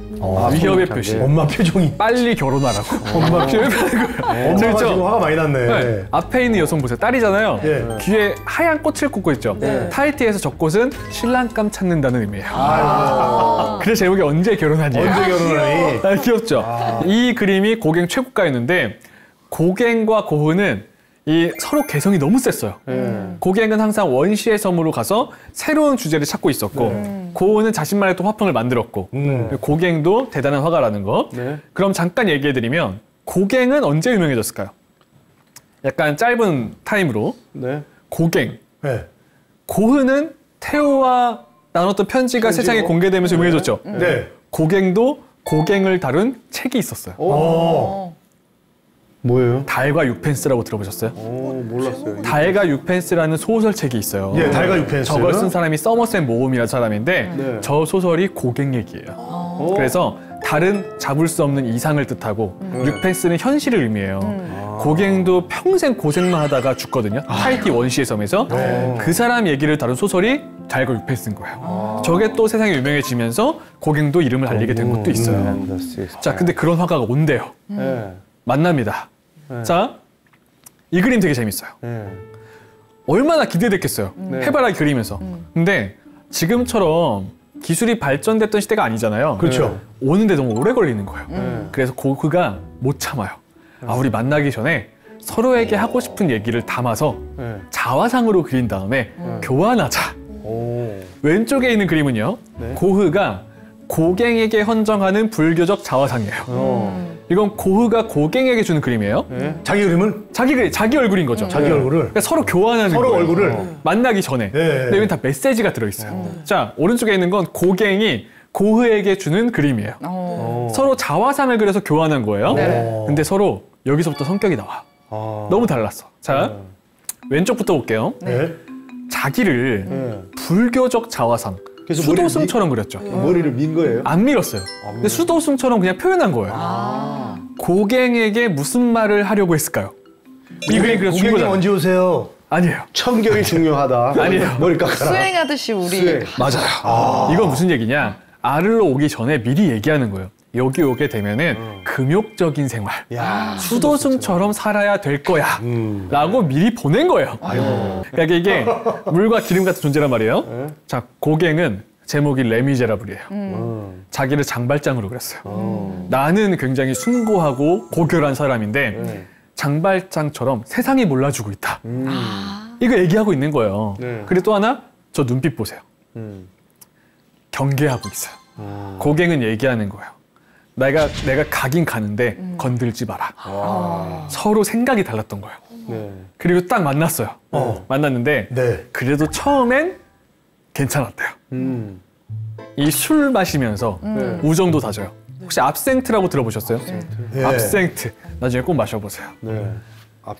위협의 표시. 엄마 표정이. 빨리 결혼하라고. 엄마 표현하는 거예요. 엄마가 지금 그렇죠? 화가 많이 났네. 네. 앞에 있는 여성 보세요. 딸이잖아요. 네. 귀에 하얀 꽃을 꽂고 있죠. 타이티에서 저 꽃은 신랑감 찾는다는 의미예요. 그래서 제목이 언제 결혼하니? 언제 결혼하니? 아, 귀엽죠? 이 그림이 고갱 최고가였는데 고갱과 고흐는 이 서로 개성이 너무 셌어요. 고갱은 항상 원시의 섬으로 가서 새로운 주제를 찾고 있었고 고흐는 자신만의 또 화풍을 만들었고 고갱도 대단한 화가라는 거. 그럼 잠깐 얘기해드리면 고갱은 언제 유명해졌을까요? 약간 짧은 타임으로 네. 고갱, 네. 고흐는 태호와 나눴던 편지가 세상에 공개되면서 유명해졌죠. 네. 고갱도 고갱을 다룬 책이 있었어요. 뭐예요? 달과 육펜스라고 들어보셨어요? 몰랐어요. 달과 육펜스라는 소설책이 있어요. 예, 달과 육펜스. 저걸 쓴 사람이 서머셋 모음이라는 사람인데 저 소설이 고갱 얘기예요. 그래서 달은 잡을 수 없는 이상을 뜻하고 육펜스는 현실을 의미해요. 고갱도 평생 고생만 하다가 죽거든요. 타이티 원시의 섬에서. 그 사람 얘기를 다룬 소설이 달과 육펜스인 거예요. 저게 또 세상에 유명해지면서 고갱도 이름을 알리게 된 것도 있어요. 자, 근데 그런 화가가 온대요. 만납니다. 자, 이 그림 되게 재밌어요. 얼마나 기대됐겠어요. 해바라기 그리면서. 근데 지금처럼 기술이 발전됐던 시대가 아니잖아요. 그렇죠. 오는데 너무 오래 걸리는 거예요. 그래서 고흐가 못 참아요. 아, 우리 만나기 전에 서로에게 하고 싶은 얘기를 담아서 자화상으로 그린 다음에 교환하자. 왼쪽에 있는 그림은요. 고흐가 고갱에게 헌정하는 불교적 자화상이에요. 이건 고흐가 고갱에게 주는 그림이에요. 자기 그림은? 자기 얼굴인 거죠. 자기 얼굴을? 그러니까 서로 교환하는 서로 거예요. 얼굴을? 만나기 전에. 근데 여기 다 메시지가 들어있어요. 자, 오른쪽에 있는 건 고갱이 고흐에게 주는 그림이에요. 서로 자화상을 그려서 교환한 거예요. 근데 서로 여기서부터 성격이 나와. 너무 달랐어. 자, 왼쪽부터 볼게요. 자기를 불교적 자화상, 그래서 수도승처럼 그렸죠. 머리를 민 거예요? 안 밀었어요. 근데 수도승처럼 그냥 표현한 거예요. 고갱에게 무슨 말을 하려고 했을까요? 이 그림 그려서 준 고객님 거잖아요. 언제 오세요? 아니에요. 청결이 중요하다. 아니에요. 머리 깎아라. 수행하듯이 우리 수행. 맞아요. 이건 무슨 얘기냐? 아르로 오기 전에 미리 얘기하는 거예요. 여기 오게 되면은 금욕적인 생활, 수도승처럼 살아야 될 거야 라고 미리 보낸 거예요. 그러니까 이게 물과 기름 같은 존재란 말이에요. 자, 고갱은 제목이 레미제라블이에요. 자기를 장발장으로 그렸어요. 나는 굉장히 숭고하고 고결한 사람인데 장발장처럼 세상이 몰라주고 있다. 이거 얘기하고 있는 거예요. 그리고 또 하나, 저 눈빛 보세요. 경계하고 있어요. 고갱은 얘기하는 거예요. 내가 가긴 가는데 건들지 마라. 서로 생각이 달랐던 거예요. 그리고 딱 만났어요. 만났는데 그래도 처음엔 괜찮았대요. 이 술 마시면서 우정도 다져요. 혹시 압생트라고 들어보셨어요? 압생트. 나중에 꼭 마셔보세요.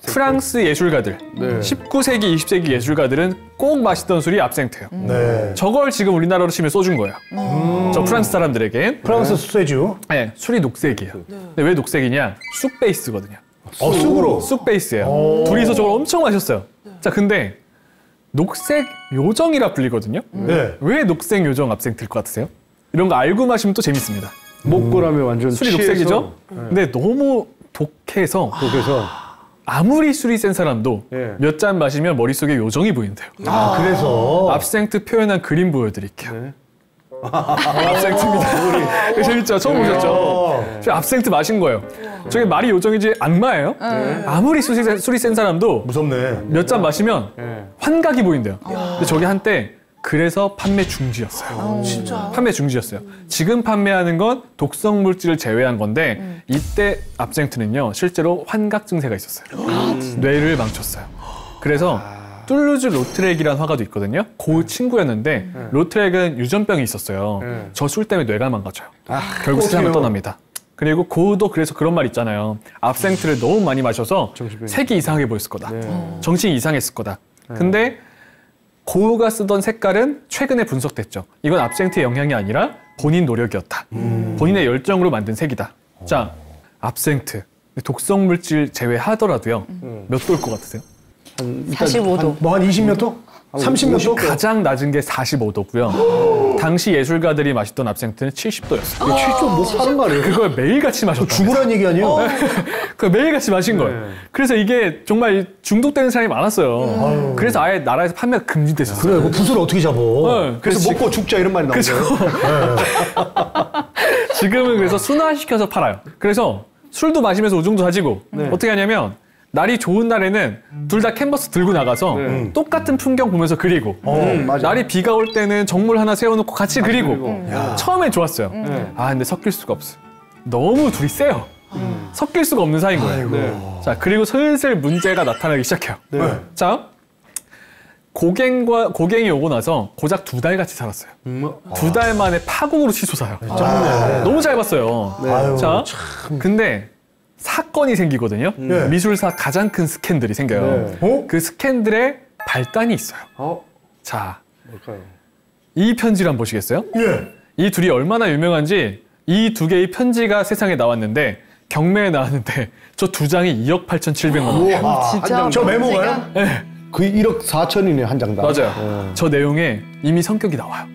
프랑스 예술가들, 19세기, 20세기 예술가들은 꼭 마시던 술이 압생트예요. 저걸 지금 우리나라로 치면 소주인 거예요. 저 프랑스 사람들에게. 프랑스 소주. 네, 술이 녹색이에요. 근데 왜 녹색이냐? 쑥 베이스거든요. 쑥으로? 쑥 베이스예요. 둘이서 저걸 엄청 마셨어요. 자, 근데 녹색 요정이라 불리거든요. 왜 녹색 요정 압생트일 것 같으세요? 이런 거 알고 마시면 또 재밌습니다. 목고라면 완전 술이 취해서. 녹색이죠? 근데 너무 독해서 아무리 술이 센 사람도 몇 잔 마시면 머릿속에 요정이 보인대요. 그래서 압생트 표현한 그림 보여드릴게요. 압생트입니다. 재밌죠? 처음 보셨죠? 저 압생트 마신 거예요. 저게 말이 요정이지 악마예요. 아무리 술이 센 사람도 무섭네. 몇 잔 마시면 환각이 보인대요. 근데 저게 한때 그래서 판매 중지였어요. 진짜. 판매 중지였어요. 지금 판매하는 건 독성 물질을 제외한 건데 이때 압생트는요 실제로 환각 증세가 있었어요. 뇌를 망쳤어요. 그래서 툴루즈 로트렉이라는 화가도 있거든요. 그 친구였는데 로트렉은 유전병이 있었어요. 저 술 때문에 뇌가 망가져요. 결국 세상을 떠납니다. 그리고 고우도 그래서 그런 말 있잖아요. 압생트를 너무 많이 마셔서 색이 이상하게 보였을 거다. 정신이 이상했을 거다. 근데 고우가 쓰던 색깔은 최근에 분석됐죠. 이건 압생트의 영향이 아니라 본인 노력이었다. 본인의 열정으로 만든 색이다. 자, 압생트. 독성 물질 제외하더라도요. 몇 도일 것 같으세요? 45도. 뭐 한 20몇 도? 30몇 도? 가장 낮은 게 45도고요. 당시 예술가들이 마셨던 압생트는 70도였어요. 70도 뭐 하는 거 아니에요? 그걸 매일같이 마셨다. 죽으라는 얘기 아니에요? 그걸 매일같이 마신 거예요. 그래서 이게 정말 중독되는 사람이 많았어요. 그래서 아예 나라에서 판매가 금지됐었어요. 그래, 그 붓을 어떻게 잡어? 그래서 먹고 죽자 이런 말이 나오죠. 지금은 그래서 순화시켜서 팔아요. 그래서 술도 마시면서 우중도 사지고 어떻게 하냐면 날이 좋은 날에는 둘 다 캔버스 들고 나가서 똑같은 풍경 보면서 그리고 맞아. 날이 비가 올 때는 정물 하나 세워놓고 같이 그리고 처음엔 좋았어요. 아 근데 섞일 수가 없어요. 너무 둘이 세요. 섞일 수가 없는 사이인 거예요. 자 그리고 슬슬 문제가 나타나기 시작해요. 자 고갱이 오고 나서 고작 2달 같이 살았어요. 2달 만에 파국으로 치솟아요. 너무 짧았어요. 자 근데 사건이 생기거든요. 미술사 가장 큰 스캔들이 생겨요. 그 스캔들에 발단이 있어요. 자, 뭘까요? 이 편지를 한번 보시겠어요? 예. 이 둘이 얼마나 유명한지 이 2개의 편지가 세상에 나왔는데 경매에 나왔는데 저 2장이 2억 8,700만 원. 진짜? 저 메모가요? 네, 그 1억 4천이네 한 장당. 맞아요. 저 내용에 이미 성격이 나와요.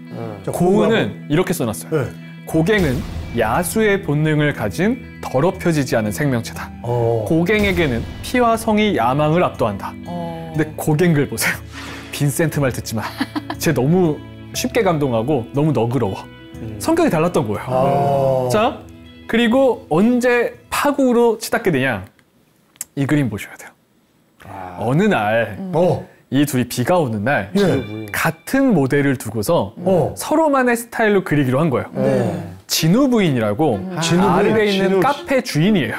고은은 이렇게 써놨어요. 네. 고갱은 야수의 본능을 가진 더럽혀지지 않은 생명체다. 고갱에게는 피와 성이 야망을 압도한다. 근데 고갱 글 보세요. 빈센트 말 듣지 마. 쟤 너무 쉽게 감동하고 너무 너그러워. 성격이 달랐던 거예요. 자, 그리고 언제 파국으로 치닫게 되냐? 이 그림 보셔야 돼요. 어느 날 이 둘이 비가 오는 날 같은 모델을 두고서 서로만의 스타일로 그리기로 한 거예요. 진우 부인이라고 아르에 있는 카페 주인이에요.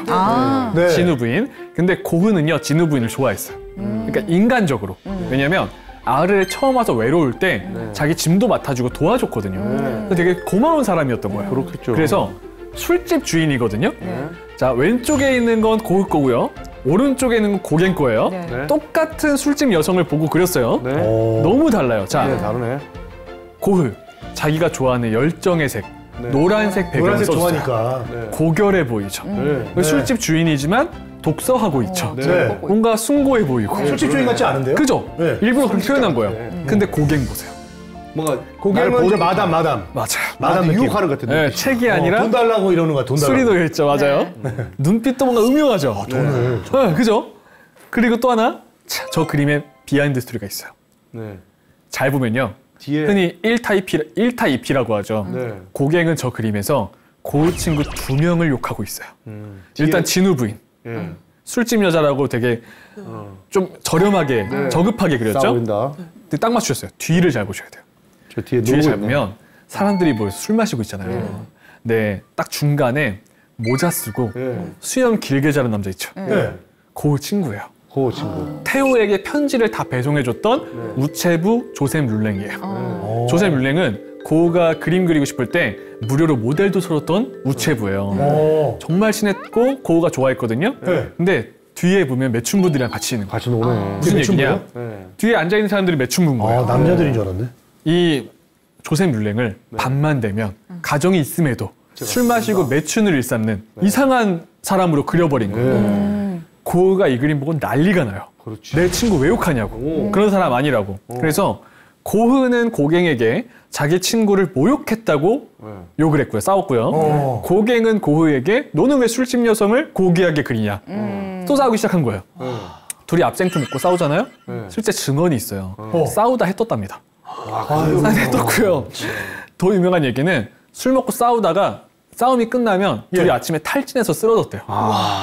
네. 진우 부인. 근데 고흐는요 진우 부인을 좋아했어요. 그러니까 인간적으로. 왜냐면 아르에 처음 와서 외로울 때 자기 짐도 맡아주고 도와줬거든요. 그래서 되게 고마운 사람이었던 거예요. 그렇겠죠. 그래서 술집 주인이거든요. 자 왼쪽에 있는 건 고흐 거고요. 오른쪽에 있는 건 고갱 거예요. 똑같은 술집 여성을 보고 그렸어요. 너무 달라요. 자 다르네. 고흐 자기가 좋아하는 열정의 색 노란색 배경을 노란색 써줬어요. 좋아하니까. 고결해 보이죠. 술집 주인이지만 독서하고 있죠. 뭔가 숭고해 보이고. 술집 주인 같지 않은데요? 그죠? 네. 일부러 그렇게 표현한 거예요. 근데 고갱 보세요. 뭔가 고갱은 이제 마담. 맞아요. 마담 느낌. 유혹하는 것 같은데. 네, 책이 아니라 돈 달라고 이러는 거야. 돈 달라고. 술이 들어있죠. 맞아요. 눈빛도 뭔가 음흉하죠. 돈을. 네, 그죠? 그리고 또 하나 저 그림에 비하인드 스토리가 있어요. 네. 잘 보면요. 뒤에 흔히 1타 2피라고 하죠. 네. 고갱은 저 그림에서 고우 친구 2명을 욕하고 있어요. 일단 진우 부인. 술집 여자라고 되게 좀 저렴하게 저급하게 그렸죠? 싸우인다. 근데 딱 맞추셨어요. 뒤를 잘 보셔야 돼요. 저 뒤에 뒤에 놀고 잘 있네. 보면 사람들이 모여서 술 마시고 있잖아요. 네, 딱 중간에 모자 쓰고 수염 길게 자른 남자 있죠. 고우 친구예요. 고 친구. 테오에게 편지를 다 배송해줬던 우체부 조셉 룰랭이에요. 조셉 룰랭은 고우가 그림 그리고 싶을 때 무료로 모델도 서줬던 우체부예요. 정말 친했고 고우가 좋아했거든요. 근데 뒤에 보면 매춘부들이랑 같이 있는 거예요. 같이 노네. 무슨 얘기냐? 네. 뒤에 앉아있는 사람들이 매춘부인 거예요. 남자들인 줄 알았네. 이 조셉 룰랭을 밤만 되면 가정이 있음에도 술 마시고 매춘을 일삼는 이상한 사람으로 그려버린 거예요. 고우가 이 그림 보고 난리가 나요. 그렇지. 내 친구 왜 욕하냐고. 그런 사람 아니라고. 그래서 고흐는 고갱에게 자기 친구를 모욕했다고 욕을 했고요. 싸웠고요. 고갱은 고흐에게 너는 왜 술집 여성을 고귀하게 그리냐. 또 싸우기 시작한 거예요. 둘이 압생트 먹고 싸우잖아요. 실제 증언이 있어요. 싸우다 해떴답니다. 해떴고요. 더 유명한 얘기는 술 먹고 싸우다가 싸움이 끝나면 둘이 아침에 탈진해서 쓰러졌대요.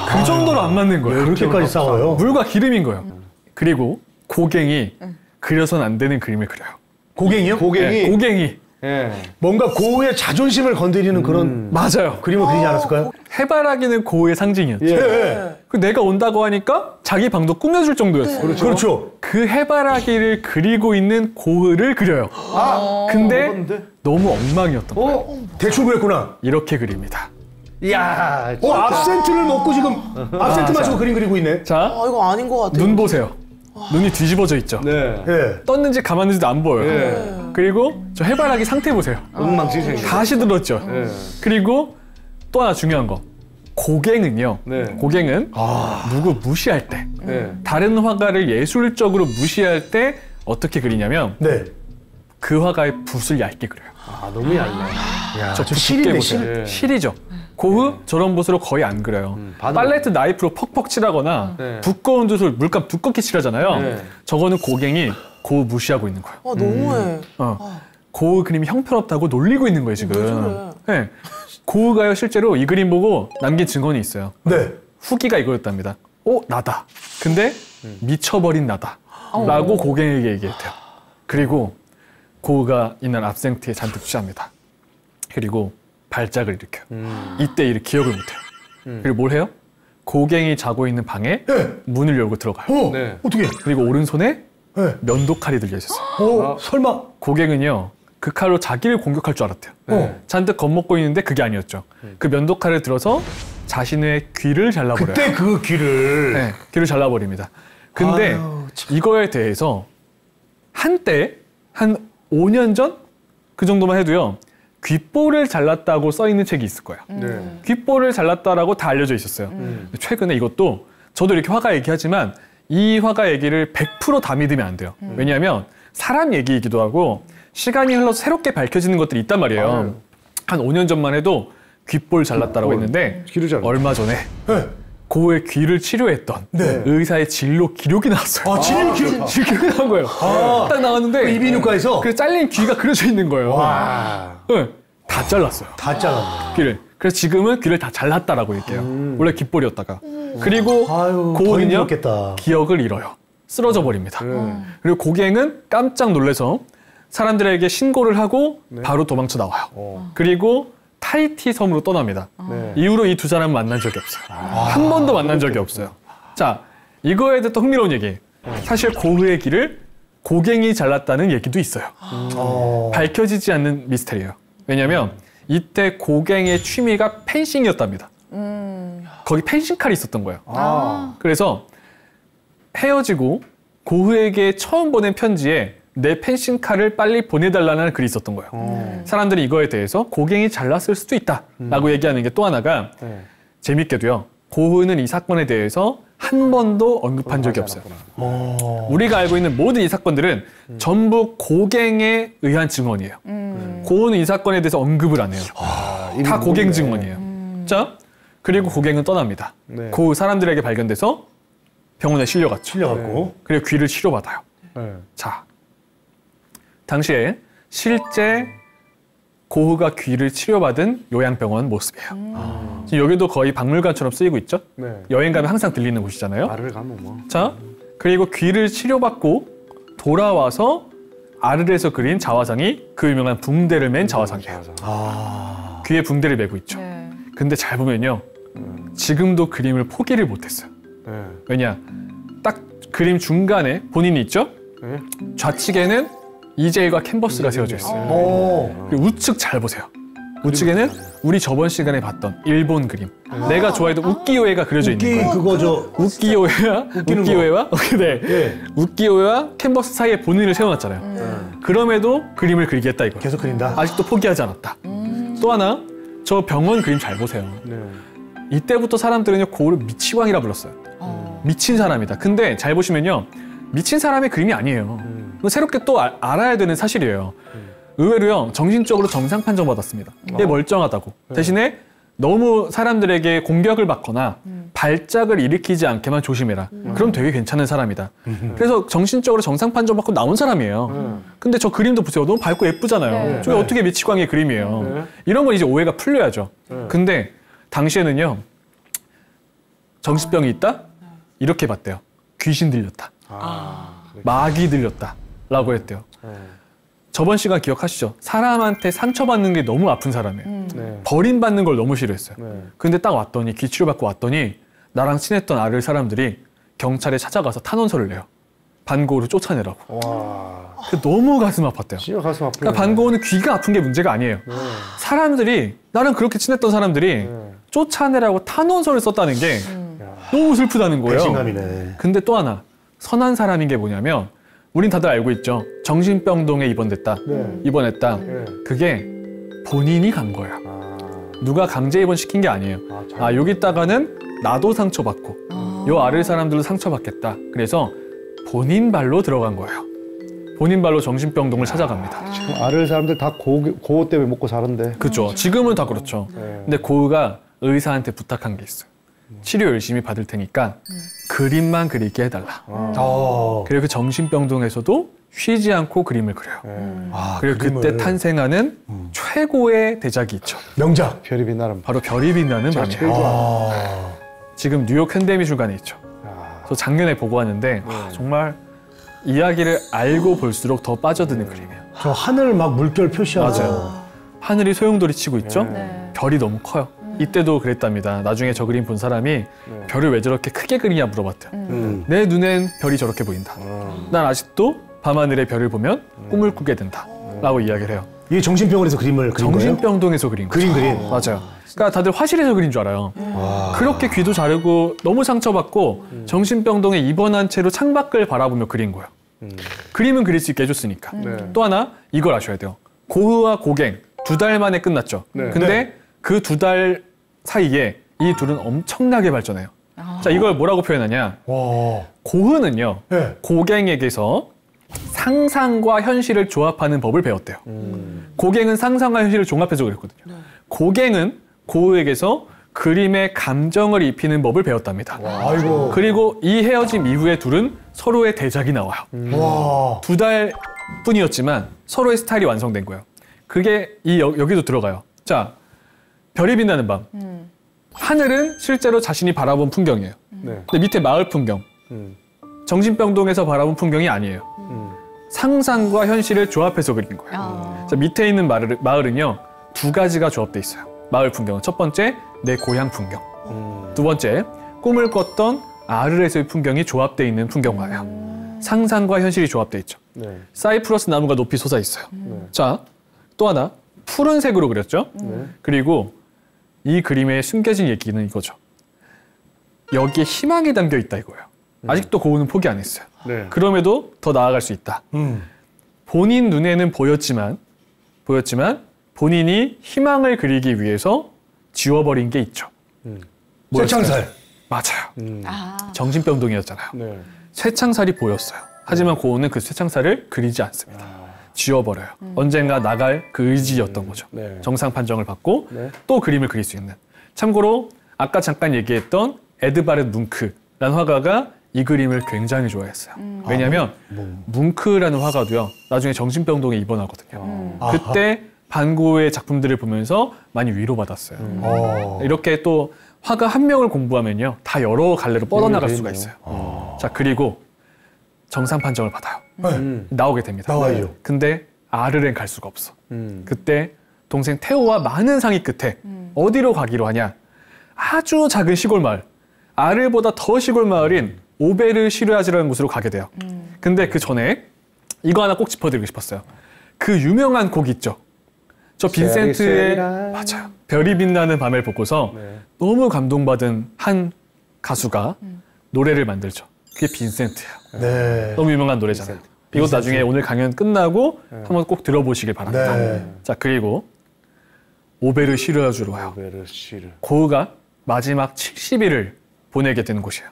그 정도로 안 맞는 거예요. 그렇게까지 싸워요? 물과 기름인 거예요. 그리고 고갱이 그려서는 안 되는 그림을 그려요. 고갱이요? 고갱이. 네, 고갱이. 예. 뭔가 고우의 자존심을 건드리는 그런 맞아요. 그림을 그리지 않았을까요? 해바라기는 고우의 상징이었죠. 예. 그 내가 온다고 하니까 자기 방도 꾸며줄 정도였어요. 그렇죠. 그 해바라기를 그리고 있는 고흐를 그려요. 근데 너무 엉망이었던 거예요. 대충 그랬구나. 이렇게 그립니다. 이야. 압센트를 먹고 지금 압센트 마시고 그림 그리고 있네. 자, 이거 아닌 것 같아요. 눈 보세요. 눈이 뒤집어져 있죠. 네. 예. 떴는지 가만는지도 안 보여요. 그리고 저 해바라기 상태 보세요. 엉망진창. 다 시들었죠. 그리고 또 하나 중요한 거. 고갱은요. 네. 고갱은 누구 무시할 때, 네. 다른 화가를 예술적으로 무시할 때 어떻게 그리냐면 네. 그 화가의 붓을 얇게 그려요. 너무 얇네. 야, 저 저 붓 실이네, 두께 실. 보세요. 실이죠. 고흐 저런 붓으로 거의 안 그려요. 팔레트 나이프로 퍽퍽 칠하거나 네. 두꺼운 붓을 물감 두껍게 칠하잖아요. 네. 저거는 고갱이 고흐 무시하고 있는 거예요. 너무해. 고흐 그림이 형편없다고 놀리고 있는 거예요, 지금. 네. 고흐가요, 실제로 이 그림 보고 남긴 증언이 있어요. 네. 후기가 이거였답니다. 나다. 근데 미쳐버린 나다. 라고 고갱에게 얘기했대요. 그리고 고흐가 이날 압생트에 잔뜩 취합니다. 그리고 발작을 일으켜요. 이때 일을 기억을 못해요. 그리고 뭘 해요? 고갱이 자고 있는 방에 문을 열고 들어가요. 네. 어떻게? 그리고 오른손에 네. 면도칼이 들려 있었어요. 설마. 고갱은요, 그 칼로 자기를 공격할 줄 알았대요. 잔뜩 겁먹고 있는데 그게 아니었죠. 그 면도칼을 들어서 자신의 귀를 잘라버려요. 그때 그 귀를. 네, 귀를 잘라버립니다. 근데 이거에 대해서 한때 한 5년 전? 그 정도만 해도요. 귓볼을 잘랐다고 써있는 책이 있을 거예요. 네. 귓볼을 잘랐다라고 다 알려져 있었어요. 최근에 이것도 저도 이렇게 화가 얘기하지만 이 화가 얘기를 100% 다 믿으면 안 돼요. 왜냐하면 사람 얘기이기도 하고 시간이 흘러서 새롭게 밝혀지는 것들이 있단 말이에요. 한 5년 전만 해도 귓볼 잘랐다라고 했는데 귀를 잘랐다. 얼마 전에 고흐의 귀를 치료했던 의사의 진로 기록이 나왔어요. 진료 기록. 기록이 나온 거예요. 딱 나왔는데 이비인후과에서. 그 잘린 귀가 그려져 있는 거예요. 네, 다 잘랐어요. 다 잘랐네. 귀를. 그래서 지금은 귀를 다 잘랐다라고 얘기해요. 원래 귓볼이었다가. 그리고 더 고흐는요, 힘들었겠다. 기억을 잃어요. 쓰러져 버립니다. 그리고 고갱은 깜짝 놀라서 사람들에게 신고를 하고 바로 도망쳐 나와요. 그리고 타히티 섬으로 떠납니다. 이후로 이 두 사람은 만난 적이 없어요. 한 번도 만난 적이 없어요. 자, 이거에 대해 또 흥미로운 얘기. 사실 고흐의 귀를 고갱이 잘랐다는 얘기도 있어요. 밝혀지지 않는 미스테리예요. 왜냐하면 이때 고갱의 취미가 펜싱이었답니다. 거기 펜싱칼이 있었던 거예요. 그래서 헤어지고 고흐에게 처음 보낸 편지에 내 펜싱칼을 빨리 보내달라는 글이 있었던 거예요. 사람들이 이거에 대해서 고갱이 잘랐을 수도 있다라고 얘기하는 게 또 하나가 재밌게도요. 고흐는 이 사건에 대해서 한 번도 언급한 적이 없어요. 우리가 알고 있는 모든 이 사건들은 전부 고갱에 의한 증언이에요. 고흐는 이 사건에 대해서 언급을 안 해요. 다 고갱 증언이에요. 자, 그리고 고갱은 떠납니다. 고흐 사람들에게 발견돼서 병원에 실려갔죠. 실려갔고. 그리고 귀를 치료받아요. 자, 당시에 실제 고흐가 귀를 치료받은 요양병원 모습이에요. 지금 여기도 거의 박물관처럼 쓰이고 있죠? 여행 가면 항상 들리는 곳이잖아요. 말을 가면 뭐. 자, 그리고 귀를 치료받고 돌아와서 아르에서 그린 자화상이 그 유명한 붕대를 맨 자화상이에요. 귀에 붕대를 메고 있죠. 근데 잘 보면요. 지금도 그림을 포기를 못했어요. 왜냐? 딱 그림 중간에 본인이 있죠? 좌측에는 이젤과 캔버스가 세워져 있어요. 그리고 우측 잘 보세요. 우측에는 우리 저번 시간에 봤던 일본 그림. 내가 좋아했던 우키요에가 그려져 있는 거예요. 그거죠. 우키요에와 우키요에와 캔버스 사이에 본인을 세워놨잖아요. 그럼에도 그림을 그리겠다 이거예요. 계속 그린다. 아직도 포기하지 않았다. 또 하나, 저 병원 그림 잘 보세요. 이때부터 사람들은요 고흐를 미치광이라 불렀어요. 미친 사람이다. 근데 잘 보시면요, 미친 사람의 그림이 아니에요. 새롭게 또 알아야 되는 사실이에요. 의외로요, 정신적으로 정상 판정받았습니다. 얘 멀쩡하다고. 대신에 너무 사람들에게 공격을 받거나 발작을 일으키지 않게만 조심해라. 그럼 되게 괜찮은 사람이다. 그래서 정신적으로 정상 판정 받고 나온 사람이에요. 근데 저 그림도 보세요. 너무 밝고 예쁘잖아요. 저게 어떻게 미치광이의 그림이에요. 이런 건 이제 오해가 풀려야죠. 근데 당시에는요. 정신병이 있다? 이렇게 봤대요. 귀신 들렸다. 마귀 들렸다. 라고 했대요. 저번 시간 기억하시죠? 사람한테 상처받는 게 너무 아픈 사람이에요. 버림받는 걸 너무 싫어했어요. 근데 딱 왔더니 귀치료받고 왔더니 나랑 친했던 아를 사람들이 경찰에 찾아가서 탄원서를 내요. 반고우를 쫓아내라고. 너무 가슴 아팠대요. 진짜 가슴 아프네. 그러니까 반고우는 귀가 아픈 게 문제가 아니에요. 사람들이 나랑 그렇게 친했던 사람들이 쫓아내라고 탄원서를 썼다는 게 너무 슬프다는 거예요. 배신감이네. 근데 또 하나 선한 사람인 게 뭐냐면 우린 다들 알고 있죠. 정신병동에 입원됐다. 입원했다. 그게 본인이 간 거야. 누가 강제 입원시킨 게 아니에요. 여기 있다가는 나도 상처받고 요 아를 사람들도 상처받겠다. 그래서 본인 발로 들어간 거예요. 본인 발로 정신병동을 찾아갑니다. 지금 아를 사람들 다 고우 때문에 먹고 사는데. 그렇죠. 지금은 다 그렇죠. 근데 고우가 의사한테 부탁한 게 있어요. 치료 열심히 받을 테니까 그림만 그리게 해달라. 그리고 그 정신병동에서도 쉬지 않고 그림을 그려요. 그리고 그때 탄생하는 최고의 대작이 있죠. 명작. 별이 빛나는 바로 별이 빛나는 밤이에요. 지금 뉴욕 현대미술관에 있죠. 저 작년에 보고 왔는데 정말 이야기를 알고 볼수록 더 빠져드는 그림이에요. 저 하늘 막 물결 표시하고. 맞아요. 하늘이 소용돌이 치고 있죠. 별이 너무 커요. 이때도 그랬답니다. 나중에 저 그림 본 사람이 별을 왜 저렇게 크게 그리냐 물어봤대요. 내 눈엔 별이 저렇게 보인다. 난 아직도 밤하늘의 별을 보면 꿈을 꾸게 된다. 라고 이야기를 해요. 이게 정신병원에서 그림을 그린 거예요? 정신병동에서 그린 거죠. 그림. 맞아요. 그러니까 다들 화실에서 그린 줄 알아요. 그렇게 귀도 자르고 너무 상처받고 정신병동에 입원한 채로 창밖을 바라보며 그린 거예요. 그림은 그릴 수 있게 해줬으니까. 또 하나 이걸 아셔야 돼요. 고흐와 고갱 2달 만에 끝났죠. 근데 그 2달 사이에 이 둘은 엄청나게 발전해요. 자, 이걸 뭐라고 표현하냐. 고흐는요. 고갱에게서 상상과 현실을 조합하는 법을 배웠대요. 고갱은 상상과 현실을 종합해서 그랬거든요. 고갱은 고흐에게서 그림에 감정을 입히는 법을 배웠답니다. 그리고 이 헤어짐 이후에 둘은 서로의 대작이 나와요. 2달 뿐이었지만 서로의 스타일이 완성된 거예요. 그게 여기도 들어가요. 자, 별이 빛나는 밤. 하늘은 실제로 자신이 바라본 풍경이에요. 근데 밑에 마을 풍경. 정신병동에서 바라본 풍경이 아니에요. 상상과 현실을 조합해서 그린 거예요. 자, 밑에 있는 마을은요. 2가지가 조합돼 있어요. 마을 풍경은 첫 번째, 내 고향 풍경. 두 번째, 꿈을 꿨던 아르에서의 풍경이 조합돼 있는 풍경화예요. 상상과 현실이 조합돼 있죠. 사이프러스 나무가 높이 솟아 있어요. 자, 또 하나, 푸른색으로 그렸죠. 그리고 이 그림에 숨겨진 얘기는 이거죠. 여기에 희망이 담겨 있다 이거예요. 아직도 고흐는 포기 안 했어요. 그럼에도 더 나아갈 수 있다. 본인 눈에는 보였지만 본인이 희망을 그리기 위해서 지워버린 게 있죠. 쇠창살. 맞아요. 정신병동이었잖아요. 쇠창살이 보였어요. 하지만 고흐는 그 쇠창살을 그리지 않습니다. 지워버려요. 언젠가 나갈 그 의지였던 거죠. 정상 판정을 받고 또 그림을 그릴 수 있는. 참고로 아까 잠깐 얘기했던 에드바르트 뭉크라는 화가가 이 그림을 굉장히 좋아했어요. 왜냐하면 뭉크라는 화가도요. 나중에 정신병동에 입원하거든요. 그때 반고흐의 작품들을 보면서 많이 위로받았어요. 이렇게 또 화가 한 명을 공부하면요. 다 여러 갈래로 뻗어나갈 수가 있어요. 자, 그리고 정상 판정을 받아요. 나오게 됩니다. 나와요. 근데 아르렌 갈 수가 없어. 그때 동생 테오와 많은 상의 끝에 어디로 가기로 하냐. 아주 작은 시골 마을. 아르보다 더 시골 마을인 오베르 시르아즈라는 곳으로 가게 돼요. 근데 그 전에 이거 하나 꼭 짚어드리고 싶었어요. 그 유명한 곡 있죠. 저 빈센트의 맞아요. 별이 빛나는 밤을 보고서 너무 감동받은 한 가수가 노래를 만들죠. 그게 빈센트예요. 너무 유명한 노래잖아요. 이것 나중에 오늘 강연 끝나고 한번 꼭 들어보시길 바랍니다. 자, 그리고 오베르 시르아즈로 와요. 고흐가 마지막 70일을 보내게 되는 곳이에요.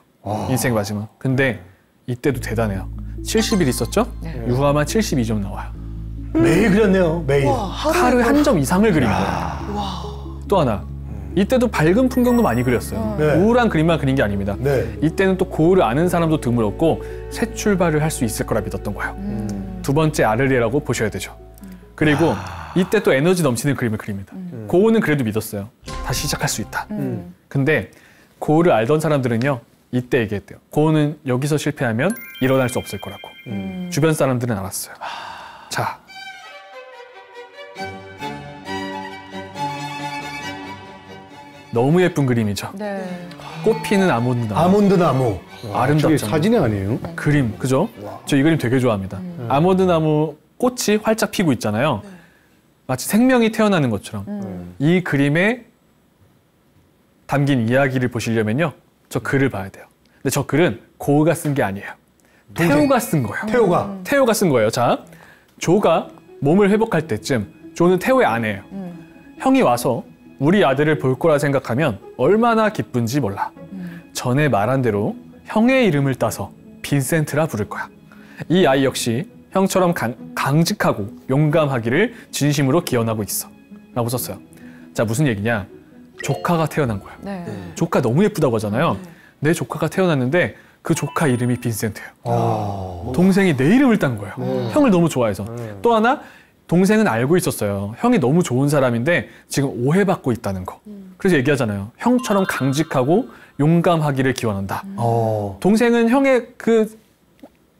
인생 마지막. 근데 이때도 대단해요. 70일 있었죠? 유화만 72점 나와요. 매일 그렸네요. 매일. 하루에 한 점 이상을 그린 거예요. 또 하나. 이때도 밝은 풍경도 많이 그렸어요. 네. 우울한 그림만 그린 게 아닙니다. 네. 이때는 또 고을을 아는 사람도 드물었고 새 출발을 할 수 있을 거라 믿었던 거예요. 두 번째 아르리에라고 보셔야 되죠. 그리고 이때 또 에너지 넘치는 그림을 그립니다. 고은은 그래도 믿었어요. 다시 시작할 수 있다. 근데 고을을 알던 사람들은요. 이때 얘기했대요. 고은은 여기서 실패하면 일어날 수 없을 거라고. 주변 사람들은 알았어요. 자, 너무 예쁜 그림이죠. 네. 꽃피는 아몬드 나무. 아몬드 나무. 아름답죠. 사진이 아니에요? 그림, 그죠? 저 이 그림 되게 좋아합니다. 아몬드 나무 꽃이 활짝 피고 있잖아요. 마치 생명이 태어나는 것처럼. 이 그림에 담긴 이야기를 보시려면요. 저 글을 봐야 돼요. 근데 저 글은 고흐가 쓴 게 아니에요. 테오가 쓴 거예요. 테오가 쓴 거예요. 자, 조가 몸을 회복할 때쯤 조는 테오의 아내예요. 형이 와서 우리 아들을 볼 거라 생각하면 얼마나 기쁜지 몰라. 전에 말한 대로 형의 이름을 따서 빈센트라 부를 거야. 이 아이 역시 형처럼 강직하고 용감하기를 진심으로 기원하고 있어. 라고 썼어요. 자, 무슨 얘기냐. 조카가 태어난 거야. 네. 조카 너무 예쁘다고 하잖아요. 내 조카가 태어났는데 그 조카 이름이 빈센트예요. 동생이 내 이름을 딴 거예요. 형을 너무 좋아해서. 또 하나 동생은 알고 있었어요. 형이 너무 좋은 사람인데 지금 오해받고 있다는 거. 그래서 얘기하잖아요. 형처럼 강직하고 용감하기를 기원한다. 동생은 형의 그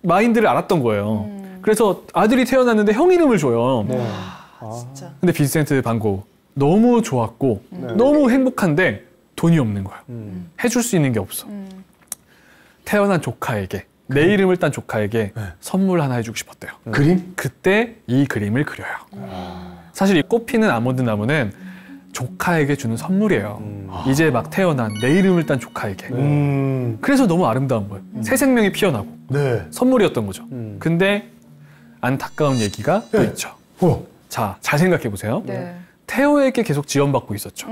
마인드를 알았던 거예요. 그래서 아들이 태어났는데 형 이름을 줘요. 진짜. 근데 빈센트 반 고흐 너무 좋았고 너무 행복한데 돈이 없는 거야. 해줄 수 있는 게 없어. 태어난 조카에게 내 이름을 딴 조카에게 선물 하나 해주고 싶었대요. 그림? 그때 이 그림을 그려요. 사실 이 꽃피는 아몬드 나무는 조카에게 주는 선물이에요. 이제 막 태어난 내 이름을 딴 조카에게. 그래서 너무 아름다운 거예요. 새 생명이 피어나고 네. 선물이었던 거죠. 근데 안타까운 얘기가 또 있죠. 자, 잘 생각해 보세요. 네. 테오에게 계속 지원받고 있었죠.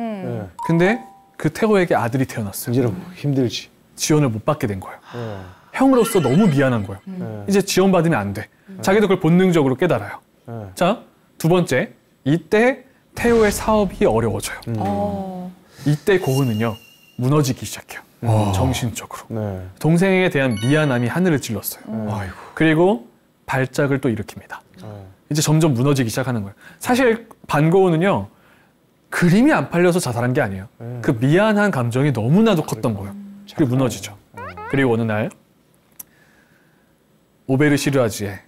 근데 그 테오에게 아들이 태어났어요. 이제는 힘들지. 지원을 못 받게 된 거예요. 형으로서 너무 미안한 거예요. 이제 지원받으면 안 돼. 자기도 그걸 본능적으로 깨달아요. 자, 두 번째. 이때 테오의 사업이 어려워져요. 이때 고흐는요. 무너지기 시작해요. 정신적으로. 동생에 대한 미안함이 하늘을 찔렀어요. 그리고 발작을 또 일으킵니다. 이제 점점 무너지기 시작하는 거예요. 사실 반 고흐는요. 그림이 안 팔려서 자살한 게 아니에요. 그 미안한 감정이 너무나도 컸던 거예요. 그리고 무너지죠. 그리고 어느 날 오베르시르아즈의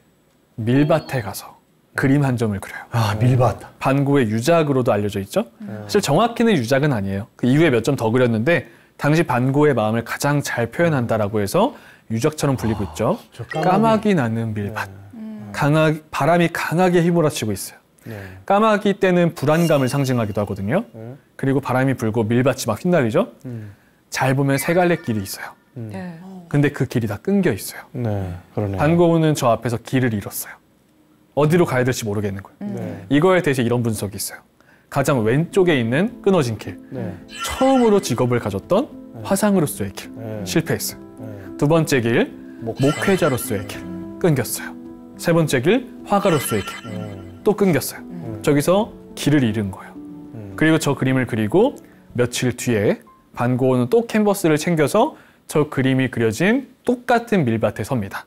밀밭에 가서 그림 한 점을 그려요. 아, 밀밭. 반 고흐의 유작으로도 알려져 있죠. 사실 정확히는 유작은 아니에요. 그 이후에 몇 점 더 그렸는데 당시 반 고흐의 마음을 가장 잘 표현한다라고 해서 유작처럼 불리고 있죠. 까마귀 나는 밀밭. 바람이 강하게 휘몰아치고 있어요. 까마귀 때는 불안감을 상징하기도 하거든요. 그리고 바람이 불고 밀밭이 막 휘날리죠. 잘 보면 세 갈래 길이 있어요. 네. 근데 그 길이 다 끊겨 있어요. 그러네. 반 고흐는 저 앞에서 길을 잃었어요. 어디로 가야 될지 모르겠는 거예요. 이거에 대해서 이런 분석이 있어요. 가장 왼쪽에 있는 끊어진 길. 처음으로 직업을 가졌던 화상으로서의 길. 실패했어요. 두 번째 길, 목회자로서의 길. 끊겼어요. 세 번째 길, 화가로서의 길. 또 끊겼어요. 저기서 길을 잃은 거예요. 그리고 저 그림을 그리고 며칠 뒤에 반 고흐는 또 캔버스를 챙겨서 저 그림이 그려진 똑같은 밀밭에 섭니다.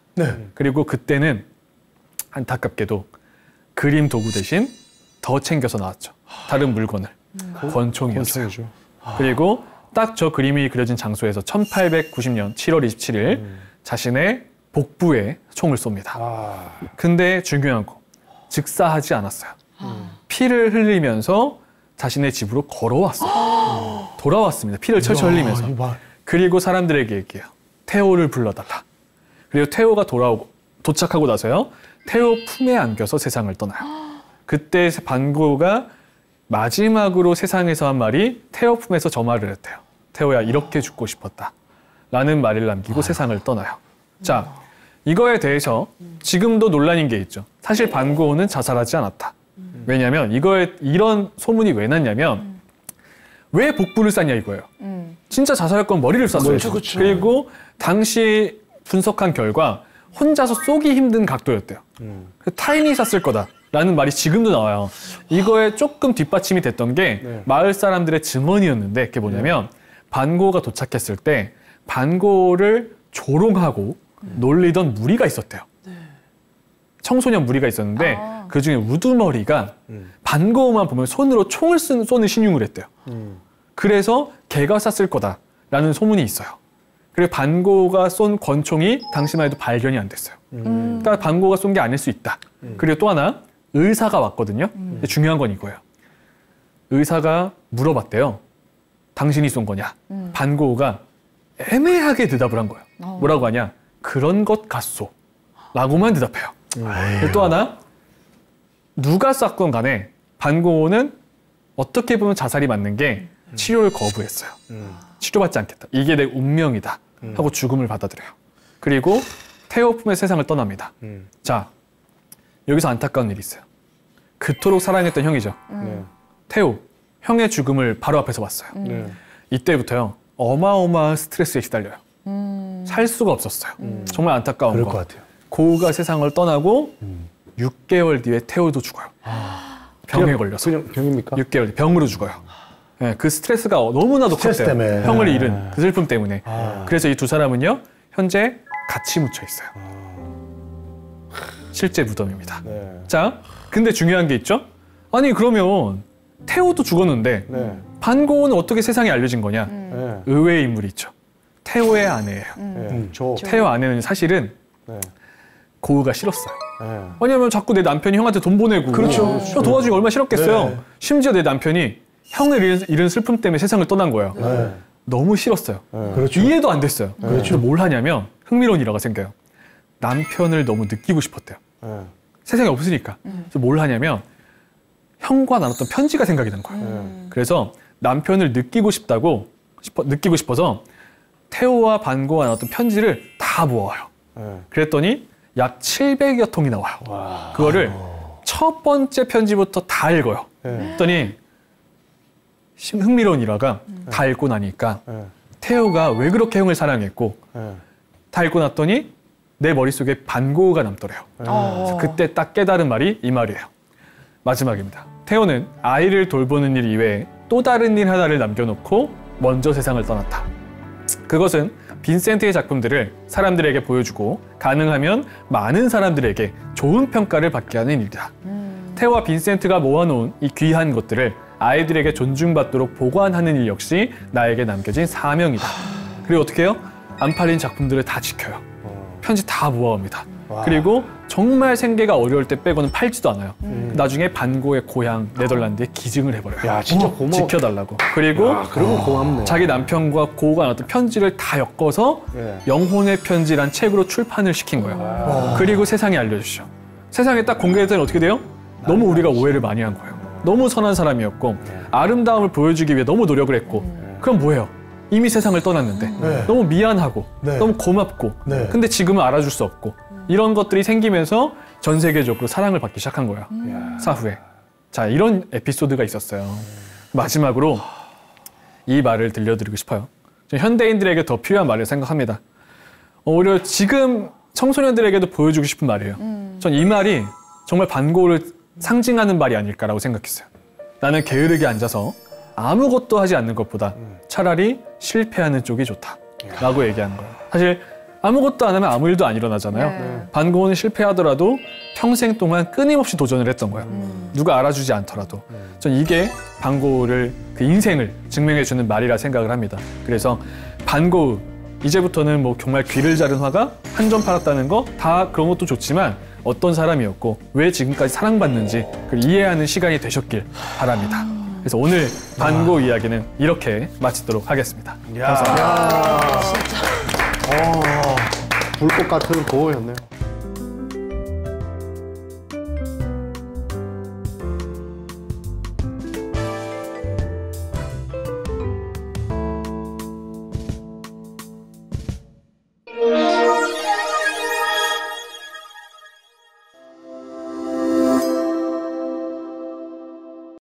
그리고 그때는 안타깝게도 그림 도구 대신 더 챙겨서 나왔죠. 다른 물건을. 권총이었어요. 그리고 딱 저 그림이 그려진 장소에서 1890년 7월 27일 자신의 복부에 총을 쏩니다. 근데 중요한 거, 즉사하지 않았어요. 피를 흘리면서 자신의 집으로 걸어왔어요. 돌아왔습니다. 피를 철철 흘리면서. 그리고 사람들에게 얘기해요. 테오를 불러달라. 그리고 테오가 도착하고 나서요. 테오 품에 안겨서 세상을 떠나요. 그때 반 고흐가 마지막으로 세상에서 한 말이 테오 품에서 저 말을 했대요. 테오야, 이렇게 죽고 싶었다. 라는 말을 남기고 세상을 떠나요. 자, 이거에 대해서 지금도 논란인 게 있죠. 사실 반 고흐는 자살하지 않았다. 왜냐면 이런 소문이 왜 났냐면 왜 복부를 쌌냐 이거예요. 진짜 자살할 건 머리를 쌌어요. 그리고 당시 분석한 결과 혼자서 쏘기 힘든 각도였대요. 타인이 쐈을 거다 라는 말이 지금도 나와요. 이거에 조금 뒷받침이 됐던 게 마을 사람들의 증언이었는데 그게 뭐냐면 반고가 도착했을 때 반고를 조롱하고 놀리던 무리가 있었대요. 청소년 무리가 있었는데 그중에 우두머리가 반고만 보면 손으로 총을 쏘는 신용을 했대요. 그래서 걔가 쐈을 거다라는 소문이 있어요. 그리고 반고가 쏜 권총이 당시만 해도 발견이 안 됐어요. 그러니까 반고가 쏜 게 아닐 수 있다. 그리고 또 하나 의사가 왔거든요. 중요한 건 이거예요. 의사가 물어봤대요. 당신이 쏜 거냐? 반고가 애매하게 대답을 한 거예요. 뭐라고 하냐? 그런 것 같소. 라고만 대답해요. 또 하나 누가 쐈건 간에 반고는 어떻게 보면 자살이 맞는 게 치료를 거부했어요. 치료받지 않겠다. 이게 내 운명이다. 하고 죽음을 받아들여요. 그리고 태호 품의 세상을 떠납니다. 자, 여기서 안타까운 일이 있어요. 그토록 사랑했던 형이죠. 태호, 형의 죽음을 바로 앞에서 봤어요. 이때부터요. 어마어마한 스트레스에 시달려요. 살 수가 없었어요. 정말 안타까운 그럴 거. 것 같아요. 고우가 세상을 떠나고 6개월 뒤에 태호도 죽어요. 병에 걸려서. 그냥 병입니까? 6개월 뒤에 병으로 죽어요. 네, 그 스트레스가 너무나도 스트레스 컸대요. 때문에. 형을 잃은 그 슬픔 때문에. 그래서 이 두 사람은요. 현재 같이 묻혀 있어요. 실제 무덤입니다. 자, 근데 중요한 게 있죠? 아니 그러면 태호도 죽었는데 반고는 어떻게 세상에 알려진 거냐? 의외의 인물이 있죠. 태호의 아내예요. 태호 아내는 사실은 고우가 싫었어요. 왜냐면 자꾸 내 남편이 형한테 돈 보내고 그렇죠. 형 도와주기 얼마나 싫었겠어요. 심지어 내 남편이 형을 잃은 슬픔 때문에 세상을 떠난 거예요. 너무 싫었어요. 그렇죠. 이해도 안 됐어요. 그렇죠. 그래서 뭘 하냐면 흥미로운 일화가 생겨요. 남편을 너무 느끼고 싶었대요. 세상에 없으니까. 그래서 뭘 하냐면 형과 나눴던 편지가 생각이 난 거예요. 그래서 남편을 느끼고 싶어서 태호와 반고가 나눴던 편지를 다 모아요. 그랬더니 약 700여 통이 나와요. 그거를 첫 번째 편지부터 다 읽어요. 그랬더니 흥미로운 일화가 다 읽고 나니까 태호가 왜 그렇게 형을 사랑했고 다 읽고 났더니 내 머릿속에 반고가 남더래요. 그래서 그때 딱 깨달은 말이 이 말이에요. 마지막입니다. 태호는 아이를 돌보는 일 이외에 또 다른 일 하나를 남겨놓고 먼저 세상을 떠났다. 그것은 빈센트의 작품들을 사람들에게 보여주고 가능하면 많은 사람들에게 좋은 평가를 받게 하는 일이다. 태호와 빈센트가 모아놓은 이 귀한 것들을 아이들에게 존중받도록 보관하는 일 역시 나에게 남겨진 사명이다. 그리고 어떻게 해요? 안 팔린 작품들을 다 지켜요. 편지 다 모아옵니다. 그리고 정말 생계가 어려울 때 빼고는 팔지도 않아요. 나중에 반고의 고향 네덜란드에 기증을 해버려요. 야, 진짜 고마워. 지켜달라고. 그리고 그러면 고맙네. 자기 남편과 고우가 나눴던 편지를 다 엮어서 영혼의 편지란 책으로 출판을 시킨 거예요. 그리고 세상에 알려주죠. 세상에 딱 공개했더니 어떻게 돼요? 너무 우리가 오해를 많이 한 거예요. 너무 선한 사람이었고 아름다움을 보여주기 위해 너무 노력을 했고 그럼 뭐예요? 이미 세상을 떠났는데 너무 미안하고 너무 고맙고 근데 지금은 알아줄 수 없고 이런 것들이 생기면서 전 세계적으로 사랑을 받기 시작한 거야. 사후에. 자, 이런 에피소드가 있었어요. 마지막으로 이 말을 들려드리고 싶어요. 현대인들에게 더 필요한 말을 생각합니다. 오히려 지금 청소년들에게도 보여주고 싶은 말이에요. 전 이 말이 정말 반고를 상징하는 말이 아닐까라고 생각했어요. 나는 게으르게 앉아서 아무것도 하지 않는 것보다 차라리 실패하는 쪽이 좋다 라고 얘기하는 거예요. 사실 아무것도 안 하면 아무 일도 안 일어나잖아요. 반고는 실패하더라도 평생 동안 끊임없이 도전을 했던 거예요. 누가 알아주지 않더라도. 전 이게 반고를 그 인생을 증명해주는 말이라 생각을 합니다. 그래서 반고 이제부터는 뭐 정말 귀를 자른 화가 한 점 팔았다는 거 다 그런 것도 좋지만 어떤 사람이었고 왜 지금까지 사랑받는지 그걸 이해하는 시간이 되셨길 바랍니다. 그래서 오늘 반고 이야기는 이렇게 마치도록 하겠습니다. 감사합니다. 불꽃 같은 고우였네요.